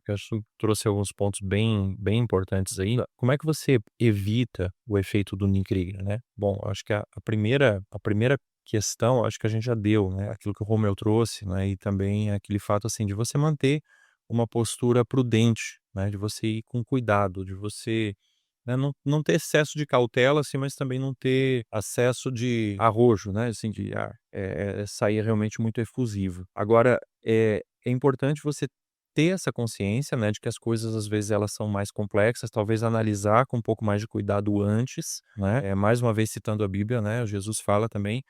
que eu acho que trouxe alguns pontos bem importantes aí. Como é que você evita o efeito do Dunning-Kruger, né? Bom, eu acho que a primeira questão, acho que a gente já deu, né, aquilo que o Romeu trouxe, né, e também aquele fato, assim, de você manter uma postura prudente, né, de você ir com cuidado, de você, né, não ter excesso de cautela, assim, mas também não ter excesso de arrojo, né, assim, de, sair realmente muito efusivo. Agora, é importante você ter essa consciência, né, de que as coisas às vezes elas são mais complexas, talvez analisar com um pouco mais de cuidado antes, né, mais uma vez citando a Bíblia, né, Jesus fala também,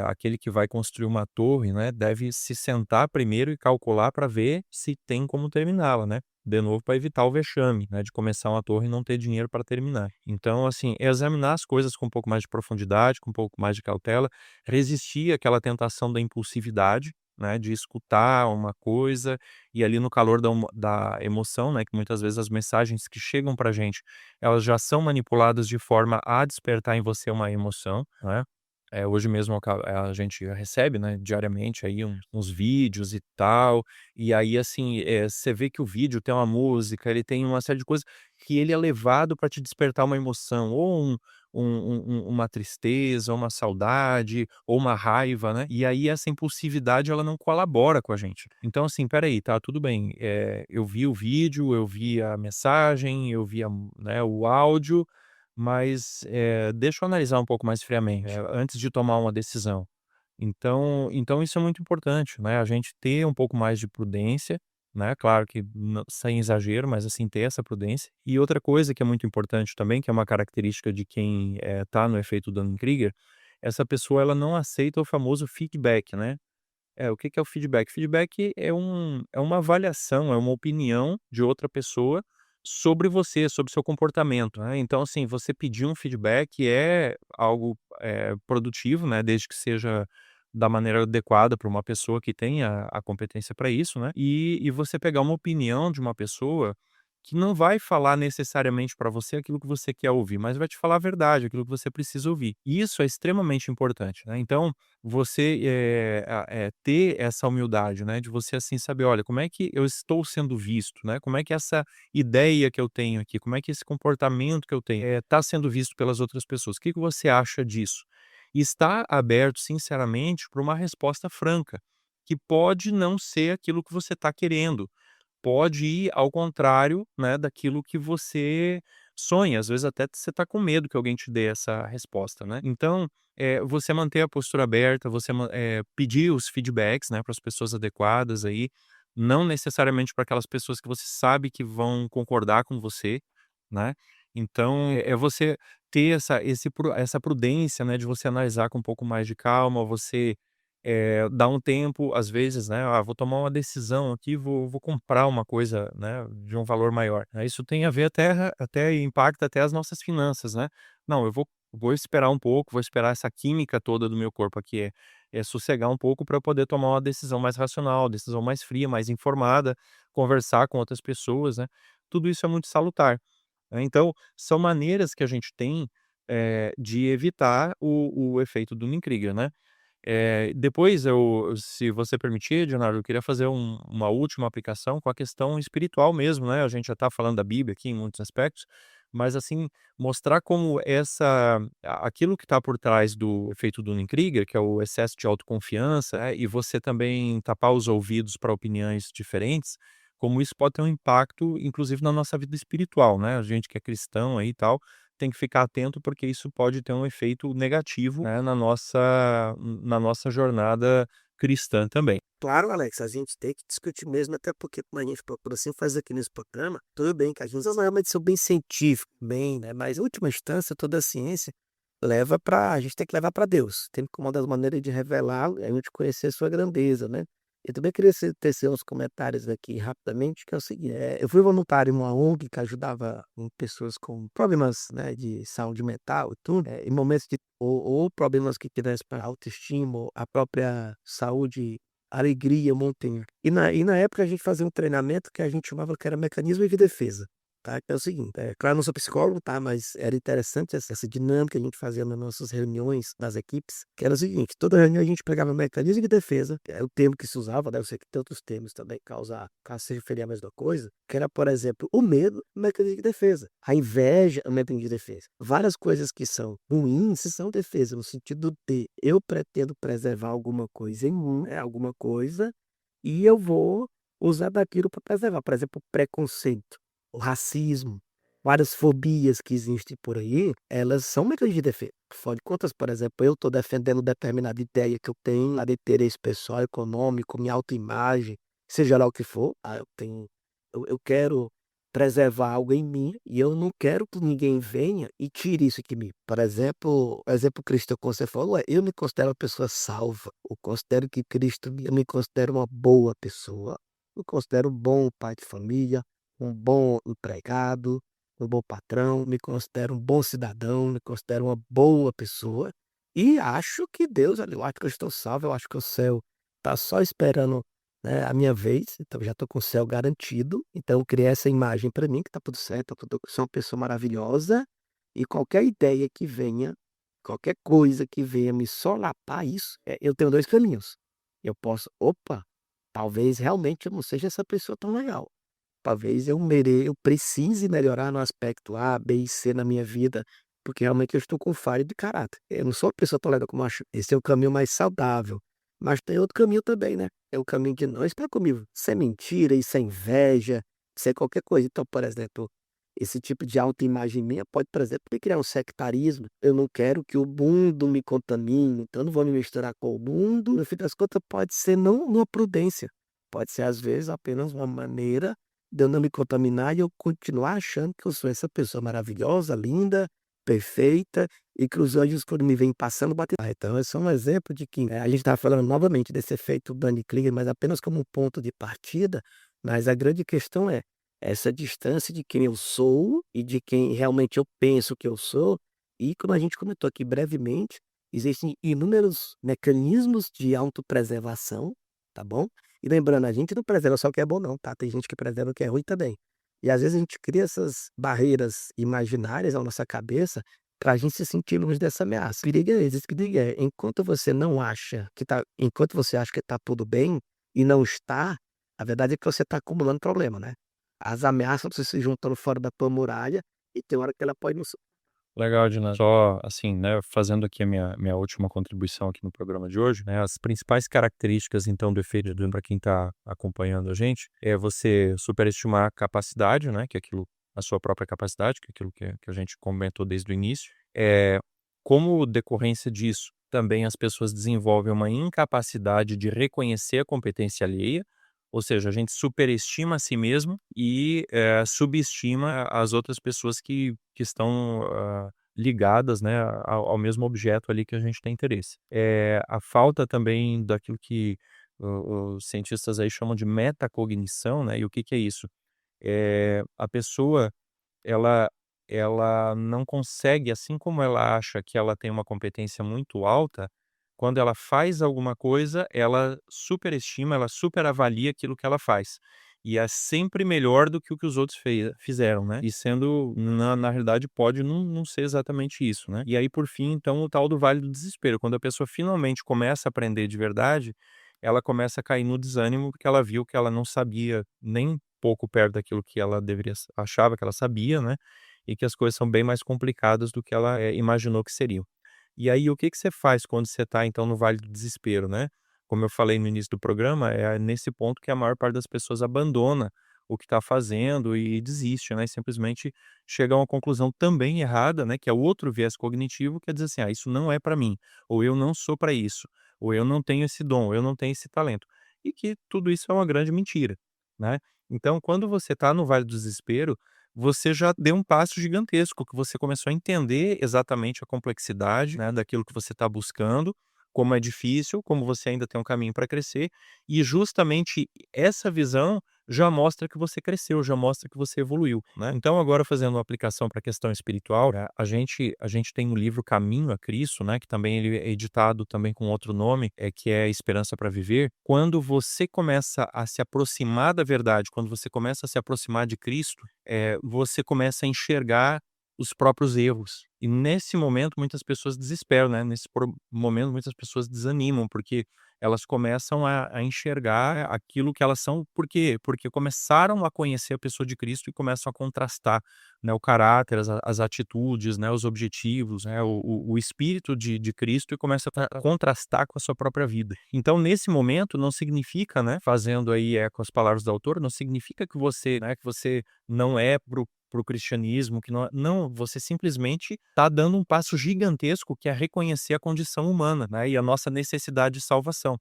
aquele que vai construir uma torre, né, deve se sentar primeiro e calcular para ver se tem como terminá-la, né, de novo para evitar o vexame, né, de começar uma torre e não ter dinheiro para terminar. Então, assim, examinar as coisas com um pouco mais de profundidade, com um pouco mais de cautela, resistir àquela tentação da impulsividade, né, de escutar uma coisa e ali no calor da emoção, né, que muitas vezes as mensagens que chegam pra gente, elas já são manipuladas de forma a despertar em você uma emoção, né. Hoje mesmo a gente recebe, né, diariamente aí uns vídeos e tal, e aí assim, você vê que o vídeo tem uma música, ele tem uma série de coisas que ele é levado para te despertar uma emoção, ou uma tristeza, ou uma saudade, ou uma raiva, né, e aí essa impulsividade ela não colabora com a gente. Então assim, espera aí, tá, tudo bem, eu vi o vídeo, eu vi a mensagem, eu vi né, o áudio, mas, deixa eu analisar um pouco mais friamente, antes de tomar uma decisão. Então isso é muito importante, né, a gente ter um pouco mais de prudência, né, claro que sem exagero, mas assim, ter essa prudência. E outra coisa que é muito importante também, que é uma característica de quem, tá no efeito Dunning-Kruger, essa pessoa ela não aceita o famoso feedback, né. O que que é o feedback? Feedback é uma avaliação, é uma opinião de outra pessoa sobre você, sobre seu comportamento, né. Então, assim, você pedir um feedback é algo, produtivo, né, desde que seja da maneira adequada para uma pessoa que tenha a competência para isso, né. E você pegar uma opinião de uma pessoa que não vai falar necessariamente para você aquilo que você quer ouvir, mas vai te falar a verdade, aquilo que você precisa ouvir. E isso é extremamente importante, né. Então você, ter essa humildade, né, de você, assim, saber: "Olha, como é que eu estou sendo visto, né, como é que essa ideia que eu tenho aqui, como é que esse comportamento que eu tenho, está sendo visto pelas outras pessoas. O que que você acha disso?". E estar aberto, sinceramente, para uma resposta franca, que pode não ser aquilo que você está querendo, pode ir ao contrário, né, daquilo que você sonha, às vezes até você está com medo que alguém te dê essa resposta, né. Então, você manter a postura aberta, você pedir os feedbacks, né, para as pessoas adequadas aí, não necessariamente para aquelas pessoas que você sabe que vão concordar com você, né. Então, é você ter essa prudência, né, de você analisar com um pouco mais de calma, você dar um tempo, às vezes, né, vou tomar uma decisão aqui, vou comprar uma coisa, né, de um valor maior. Isso tem a ver até impacta até as nossas finanças, né. Não, eu vou esperar um pouco, vou esperar essa química toda do meu corpo aqui, sossegar um pouco para eu poder tomar uma decisão mais racional, decisão mais fria, mais informada, conversar com outras pessoas, né. Tudo isso é muito salutar, né. Então, são maneiras que a gente tem, de evitar o efeito do Dunning-Kruger, né. Depois se você permitir, Leonardo, eu queria fazer uma última aplicação com a questão espiritual mesmo, né, a gente já está falando da Bíblia aqui em muitos aspectos, mas assim, mostrar como aquilo que está por trás do efeito Dunning-Kruger, que é o excesso de autoconfiança, e você também tapar os ouvidos para opiniões diferentes, como isso pode ter um impacto, inclusive na nossa vida espiritual, né, a gente que é cristão aí e tal, tem que ficar atento porque isso pode ter um efeito negativo, né, na nossa jornada cristã também. Claro, Alex, a gente tem que discutir mesmo, até porque como a gente procura sempre fazer aqui nesse programa, tudo bem que a gente não é uma edição bem científica, bem, né? Mas em última instância, toda a ciência a gente tem que levar para Deus. Tem que uma das maneiras de revelar, é a gente conhecer sua grandeza, né? Eu também queria tecer uns comentários aqui rapidamente, que é o seguinte, eu fui voluntário em uma ONG que ajudava pessoas com problemas, né, de saúde mental e tudo, em momentos ou problemas que tivessem para autoestima, ou a própria saúde, alegria, montanha. E na época a gente fazia um treinamento que a gente chamava que era mecanismo de defesa. Tá? Que é o seguinte, claro, eu não sou psicólogo, tá? Mas era interessante essa dinâmica que a gente fazia nas nossas reuniões das equipes, que era o seguinte, toda reunião a gente pegava mecanismo de defesa, é o termo que se usava, né? Eu sei que tem outros termos também, caso se referir à mesma coisa, que era, por exemplo, o medo, mecanismo de defesa, a inveja, o mecanismo de defesa. Várias coisas que são ruins são defesa, no sentido de eu pretendo preservar alguma coisa em mim, alguma coisa, e eu vou usar daquilo para preservar, por exemplo, o preconceito, o racismo, várias fobias que existem por aí, elas são mecanismos de defesa. Afinal de contas, por exemplo, eu estou defendendo determinada ideia que eu tenho, de interesse pessoal, econômico, minha autoimagem, seja lá o que for, eu quero preservar algo em mim e eu não quero que ninguém venha e tire isso de mim. Por exemplo, o exemplo cristão que você falou eu me considero uma pessoa salva, eu considero que eu me considero uma boa pessoa, eu considero um bom pai de família, um bom empregado, um bom patrão, me considero um bom cidadão, me considero uma boa pessoa e acho que Deus, eu acho que eu estou salvo, eu acho que o céu está só esperando, né, a minha vez, então já estou com o céu garantido, então eu criei essa imagem para mim que está tudo certo, sou uma pessoa maravilhosa e qualquer ideia que venha, qualquer coisa que venha me solapar isso, eu tenho dois caminhos. Eu posso, opa, talvez realmente eu não seja essa pessoa tão legal. Talvez eu precise melhorar no aspecto A, B e C na minha vida, porque realmente eu estou com falha de caráter. Eu não sou uma pessoa tão legal como eu acho. Esse é o caminho mais saudável. Mas tem outro caminho também, né? É o caminho de não estar comigo. Isso é mentira, isso é inveja, isso é qualquer coisa. Então, por exemplo, esse tipo de autoimagem minha pode, por exemplo, me criar um sectarismo. Eu não quero que o mundo me contamine, então eu não vou me misturar com o mundo. No fim das contas, pode ser não uma prudência. Pode ser, às vezes, apenas uma maneira de eu não me contaminar e eu continuar achando que eu sou essa pessoa maravilhosa, linda, perfeita, e que os anjos, quando me vêm passando, batem. Então, esse é um exemplo de que a gente está falando novamente desse efeito Dunning-Kruger, mas apenas como um ponto de partida, mas a grande questão é essa distância de quem eu sou e de quem realmente eu penso que eu sou, e como a gente comentou aqui brevemente, existem inúmeros mecanismos de autopreservação, tá bom? E lembrando, a gente não preserva só o que é bom não, tá? Tem gente que preserva o que é ruim também. E às vezes a gente cria essas barreiras imaginárias na nossa cabeça para a gente se sentir longe dessa ameaça. O perigo é esse, que perigo é, enquanto você acha que tá tudo bem e não está, a verdade é que você está acumulando problema, né? As ameaças você se juntando fora da tua muralha e tem hora que ela pode não. Legal, Dina. Só assim, né, fazendo aqui a minha última contribuição aqui no programa de hoje, né, as principais características, então, do efeito para quem está acompanhando a gente, é você superestimar a capacidade, né, que é aquilo, a sua própria capacidade, que é aquilo que a gente comentou desde o início. Como decorrência disso, também as pessoas desenvolvem uma incapacidade de reconhecer a competência alheia, ou seja, a gente superestima a si mesmo e subestima as outras pessoas que estão ligadas, né, ao mesmo objeto ali que a gente tem interesse. A falta também daquilo que os cientistas aí chamam de metacognição, né, e o que que é isso? A pessoa, ela não consegue, assim como ela acha que ela tem uma competência muito alta, quando ela faz alguma coisa, ela superestima, ela superavalia aquilo que ela faz. E é sempre melhor do que o que os outros fizeram, né. E sendo na realidade pode não ser exatamente isso, né. E aí por fim, então, o tal do vale do desespero, quando a pessoa finalmente começa a aprender de verdade, ela começa a cair no desânimo, porque ela viu que ela não sabia nem pouco perto daquilo que ela achava que ela sabia, né, e que as coisas são bem mais complicadas do que ela, imaginou que seriam. E aí o que que você faz quando você está então no vale do desespero, né? Como eu falei no início do programa, é nesse ponto que a maior parte das pessoas abandona o que está fazendo e desiste, né? E simplesmente chega a uma conclusão também errada, né? Que é o outro viés cognitivo, que é dizer assim, isso não é para mim, ou eu não sou para isso, ou eu não tenho esse dom, ou eu não tenho esse talento. E que tudo isso é uma grande mentira, né? Então, quando você está no vale do desespero, você já deu um passo gigantesco, que você começou a entender exatamente a complexidade, né, daquilo que você está buscando, como é difícil, como você ainda tem um caminho para crescer, e justamente essa visão já mostra que você cresceu, já mostra que você evoluiu, né? Então, agora fazendo uma aplicação para a questão espiritual, né, a gente tem o livro Caminho a Cristo, né, que também ele é editado também com outro nome, que é Esperança para Viver. Quando você começa a se aproximar da verdade, quando você começa a se aproximar de Cristo, você começa a enxergar os próprios erros. E nesse momento muitas pessoas desesperam, né? Momento muitas pessoas desanimam, porque elas começam a enxergar aquilo que elas são. Por quê? Porque começaram a conhecer a pessoa de Cristo e começam a contrastar, né, o caráter, as atitudes, né, os objetivos, né, o espírito de Cristo e começa a contrastar com a sua própria vida. Então, nesse momento, não significa, né, fazendo aí com as palavras do autor, não significa que você, né, que você não é para o cristianismo, que não, você simplesmente está dando um passo gigantesco que é reconhecer a condição humana, né, e a nossa necessidade de salvação.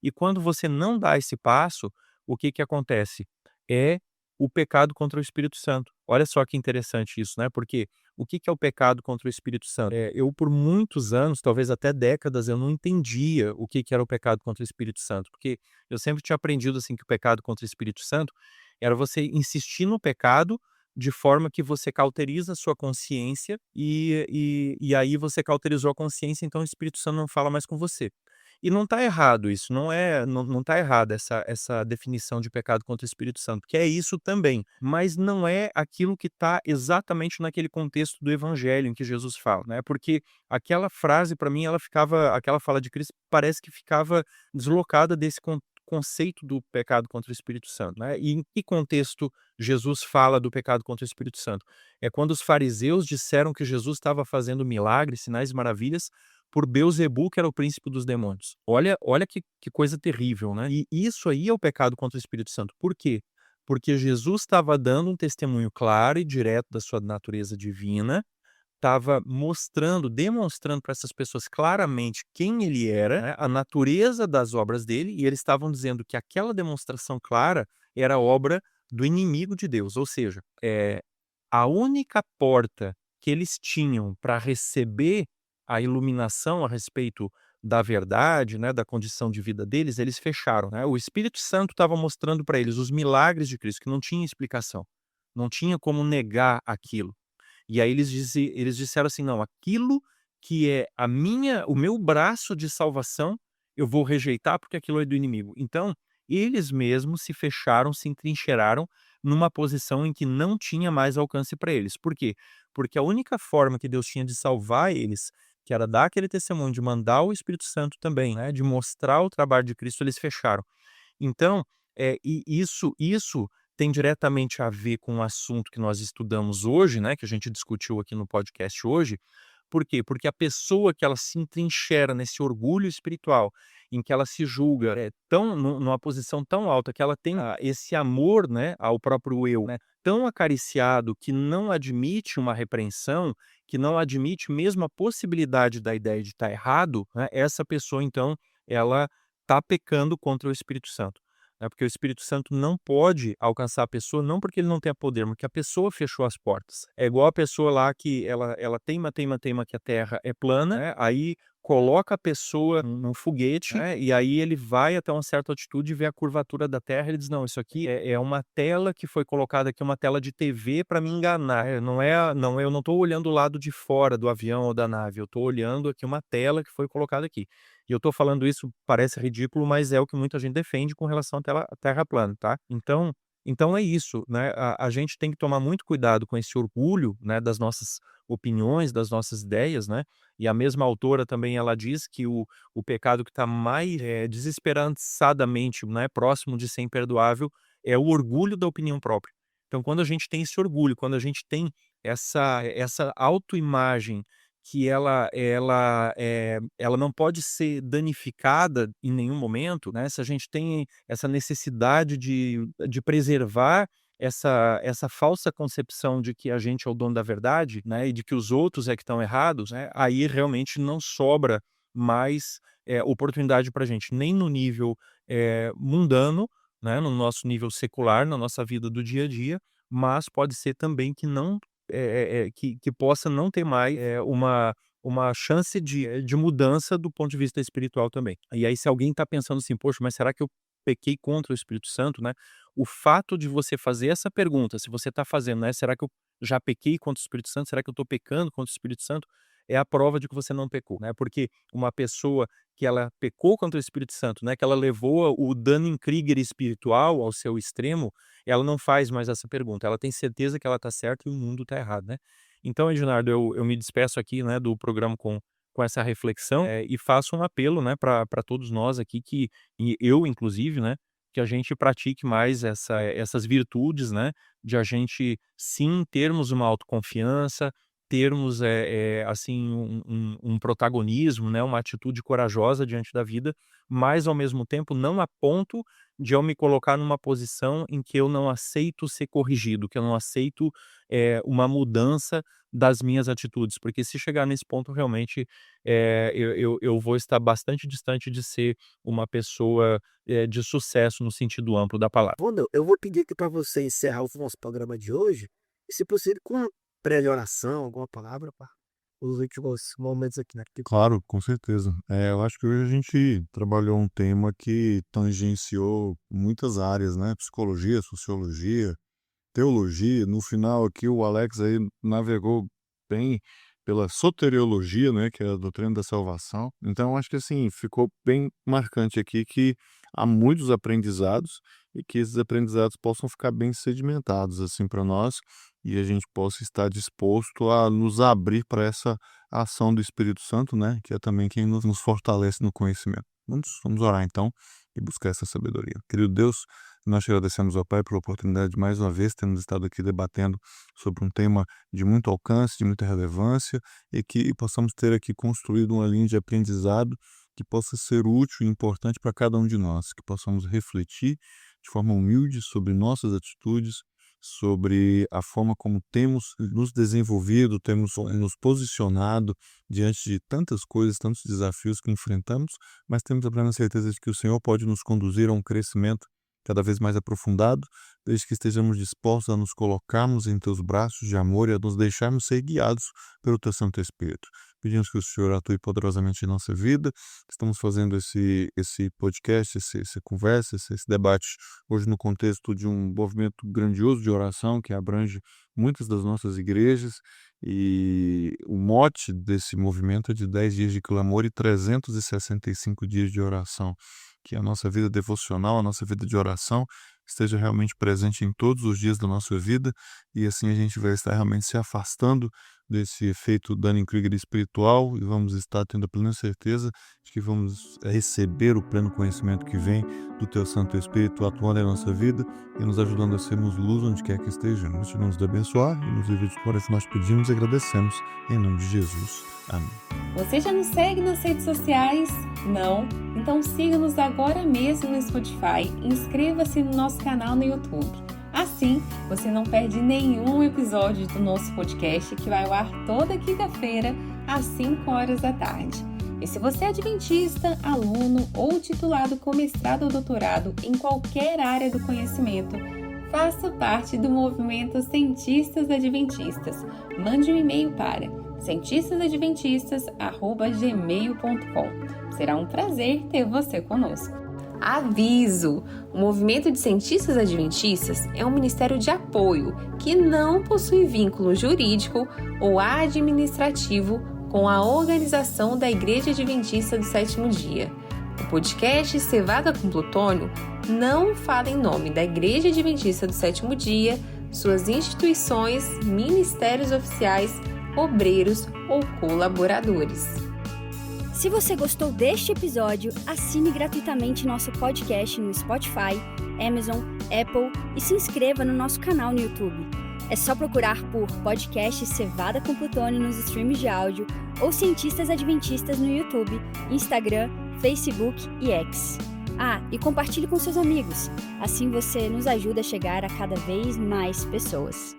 E quando você não dá esse passo, o que que acontece? É o pecado contra o Espírito Santo. Olha só que interessante isso, né? Porque o que que é o pecado contra o Espírito Santo? Eu, por muitos anos, talvez até décadas, eu não entendia o que que era o pecado contra o Espírito Santo, porque eu sempre tinha aprendido assim que o pecado contra o Espírito Santo era você insistir no pecado de forma que você cauteriza a sua consciência e aí você cauterizou a consciência, então o Espírito Santo não fala mais com você. E não está errado isso, não está errada essa definição de pecado contra o Espírito Santo, que é isso também, mas não é aquilo que está exatamente naquele contexto do evangelho em que Jesus fala, né, porque aquela frase para mim aquela fala de Cristo parece que ficava deslocada desse conceito do pecado contra o Espírito Santo, né. E em que contexto Jesus fala do pecado contra o Espírito Santo? É quando os fariseus disseram que Jesus estava fazendo milagres, sinais e maravilhas por Beelzebu, que era o príncipe dos demônios. Olha que coisa terrível, né. E isso aí é o pecado contra o Espírito Santo. Por quê? Porque Jesus estava dando um testemunho claro e direto da sua natureza divina, estava demonstrando para essas pessoas claramente quem ele era, né, a natureza das obras dele, e eles estavam dizendo que aquela demonstração clara era obra do inimigo de Deus. Ou seja, a única porta que eles tinham para receber a iluminação a respeito da verdade, né, da condição de vida deles, eles fecharam, né. O Espírito Santo estava mostrando para eles os milagres de Cristo, que não tinha explicação, não tinha como negar aquilo. E aí eles disseram assim: "Não, aquilo que é o meu braço de salvação, eu vou rejeitar, porque aquilo é do inimigo". Então, eles mesmos se fecharam, se entrincheiraram numa posição em que não tinha mais alcance para eles. Por quê? Porque a única forma que Deus tinha de salvar eles, que era dar aquele testemunho, de mandar o Espírito Santo também, né, de mostrar o trabalho de Cristo, eles fecharam. Então, e isso tem diretamente a ver com o assunto que nós estudamos hoje, né, que a gente discutiu aqui no podcast hoje. Por quê? Porque a pessoa que ela se entrincheira nesse orgulho espiritual, em que ela se julga, numa posição tão alta, que ela tem esse amor, né, ao próprio eu, né, tão acariciado, que não admite uma repreensão, que não admite mesmo a possibilidade da ideia de estar errado, né, essa pessoa então, ela está pecando contra o Espírito Santo, né, porque o Espírito Santo não pode alcançar a pessoa, não porque ele não tenha poder, mas porque a pessoa fechou as portas. É igual a pessoa lá que ela teima que a Terra é plana, né, aí coloca a pessoa num foguete, né, e aí ele vai até uma certa altitude e vê a curvatura da Terra, ele diz: "Não, isso aqui é uma tela que foi colocada aqui, uma tela de TV para me enganar, eu não estou olhando o lado de fora do avião ou da nave, eu estou olhando aqui uma tela que foi colocada aqui". E eu estou falando isso, parece ridículo, mas é o que muita gente defende com relação à terra plana, tá? Então é isso, né? A gente tem que tomar muito cuidado com esse orgulho, né, das nossas opiniões, das nossas ideias, né? E a mesma autora também, ela diz que o pecado que está mais desesperançadamente, né, próximo de ser imperdoável é o orgulho da opinião própria. Então, quando a gente tem esse orgulho, quando a gente tem essa autoimagem que ela não pode ser danificada em nenhum momento, né, se a gente tem essa necessidade de preservar essa falsa concepção de que a gente é o dono da verdade, né, e de que os outros é que estão errados, né, aí realmente não sobra mais oportunidade para a gente, nem no nível mundano, né, no nosso nível secular, na nossa vida do dia a dia, mas pode ser também que não que possa não ter mais uma chance de mudança do ponto de vista espiritual também. E aí, se alguém está pensando assim, poxa, mas será que eu pequei contra o Espírito Santo, né? O fato de você fazer essa pergunta, se você está fazendo, né? Será que eu já pequei contra o Espírito Santo? Será que eu estou pecando contra o Espírito Santo? É a prova de que você não pecou, né? Porque uma pessoa que ela pecou contra o Espírito Santo, né? Que ela levou o Dunning-Kruger espiritual ao seu extremo, ela não faz mais essa pergunta. Ela tem certeza que ela está certa e o mundo está errado, né? Então, Ednardo, eu me despeço aqui, né, do programa com essa reflexão e faço um apelo, né, para todos nós aqui e eu inclusive, né, que a gente pratique mais essas virtudes, né, de a gente sim termos uma autoconfiança, termos assim um protagonismo, né, uma atitude corajosa diante da vida, mas ao mesmo tempo não a ponto de eu me colocar numa posição em que eu não aceito ser corrigido, que eu não aceito uma mudança das minhas atitudes, porque se chegar nesse ponto realmente eu vou estar bastante distante de ser uma pessoa de sucesso no sentido amplo da palavra. Wandel, eu vou pedir aqui para você encerrar o nosso programa de hoje, e se possível, com uma breve oração, alguma palavra para os últimos momentos aqui, né? Claro, com certeza. Eu acho que hoje a gente trabalhou um tema que tangenciou muitas áreas, né? Psicologia, sociologia, teologia. No final aqui o Alex aí navegou bem pela soteriologia, né, que é a doutrina da salvação. Então acho que assim, ficou bem marcante aqui que há muitos aprendizados e que esses aprendizados possam ficar bem sedimentados assim para nós e a gente possa estar disposto a nos abrir para essa ação do Espírito Santo, né, que é também quem nos fortalece no conhecimento. Vamos orar então e buscar essa sabedoria. Querido Deus, nós te agradecemos ao Pai pela oportunidade de mais uma vez termos estado aqui debatendo sobre um tema de muito alcance, de muita relevância e que possamos ter aqui construído uma linha de aprendizado que possa ser útil e importante para cada um de nós, que possamos refletir de forma humilde sobre nossas atitudes, sobre a forma como temos nos desenvolvido, temos nos posicionado diante de tantas coisas, tantos desafios que enfrentamos, mas temos a plena certeza de que o Senhor pode nos conduzir a um crescimento cada vez mais aprofundado, desde que estejamos dispostos a nos colocarmos em teus braços de amor e a nos deixarmos ser guiados pelo teu Santo Espírito. Pedimos que o Senhor atue poderosamente em nossa vida. Estamos fazendo esse podcast, essa conversa, esse debate hoje no contexto de um movimento grandioso de oração que abrange muitas das nossas igrejas e o mote desse movimento é de 10 dias de clamor e 365 dias de oração. Que a nossa vida devocional, a nossa vida de oração esteja realmente presente em todos os dias da nossa vida e assim a gente vai estar realmente se afastando desse efeito Dunning-Kruger espiritual e vamos estar tendo a plena certeza de que vamos receber o pleno conhecimento que vem do Teu Santo Espírito atuando em nossa vida e nos ajudando a sermos luz onde quer que estejamos. Te nos abençoar e nos livre de fora que nós pedimos e agradecemos em nome de Jesus. Amém. Você já nos segue nas redes sociais? Não? Então siga-nos agora mesmo no Spotify e inscreva-se no nosso canal no YouTube. Assim, você não perde nenhum episódio do nosso podcast que vai ao ar toda quinta-feira às 5 horas da tarde. E se você é adventista, aluno ou titulado com mestrado ou doutorado em qualquer área do conhecimento, faça parte do movimento Cientistas Adventistas. Mande um e-mail para cientistasadventistas@gmail.com. Será um prazer ter você conosco. Aviso! O Movimento de Cientistas Adventistas é um ministério de apoio que não possui vínculo jurídico ou administrativo com a organização da Igreja Adventista do Sétimo Dia. O podcast Cevada com Plutônio não fala em nome da Igreja Adventista do Sétimo Dia, suas instituições, ministérios oficiais, obreiros ou colaboradores. Se você gostou deste episódio, assine gratuitamente nosso podcast no Spotify, Amazon, Apple e se inscreva no nosso canal no YouTube. É só procurar por podcast Cevada com Plutônio nos streams de áudio ou Cientistas Adventistas no YouTube, Instagram, Facebook e X. Ah, e compartilhe com seus amigos. Assim você nos ajuda a chegar a cada vez mais pessoas.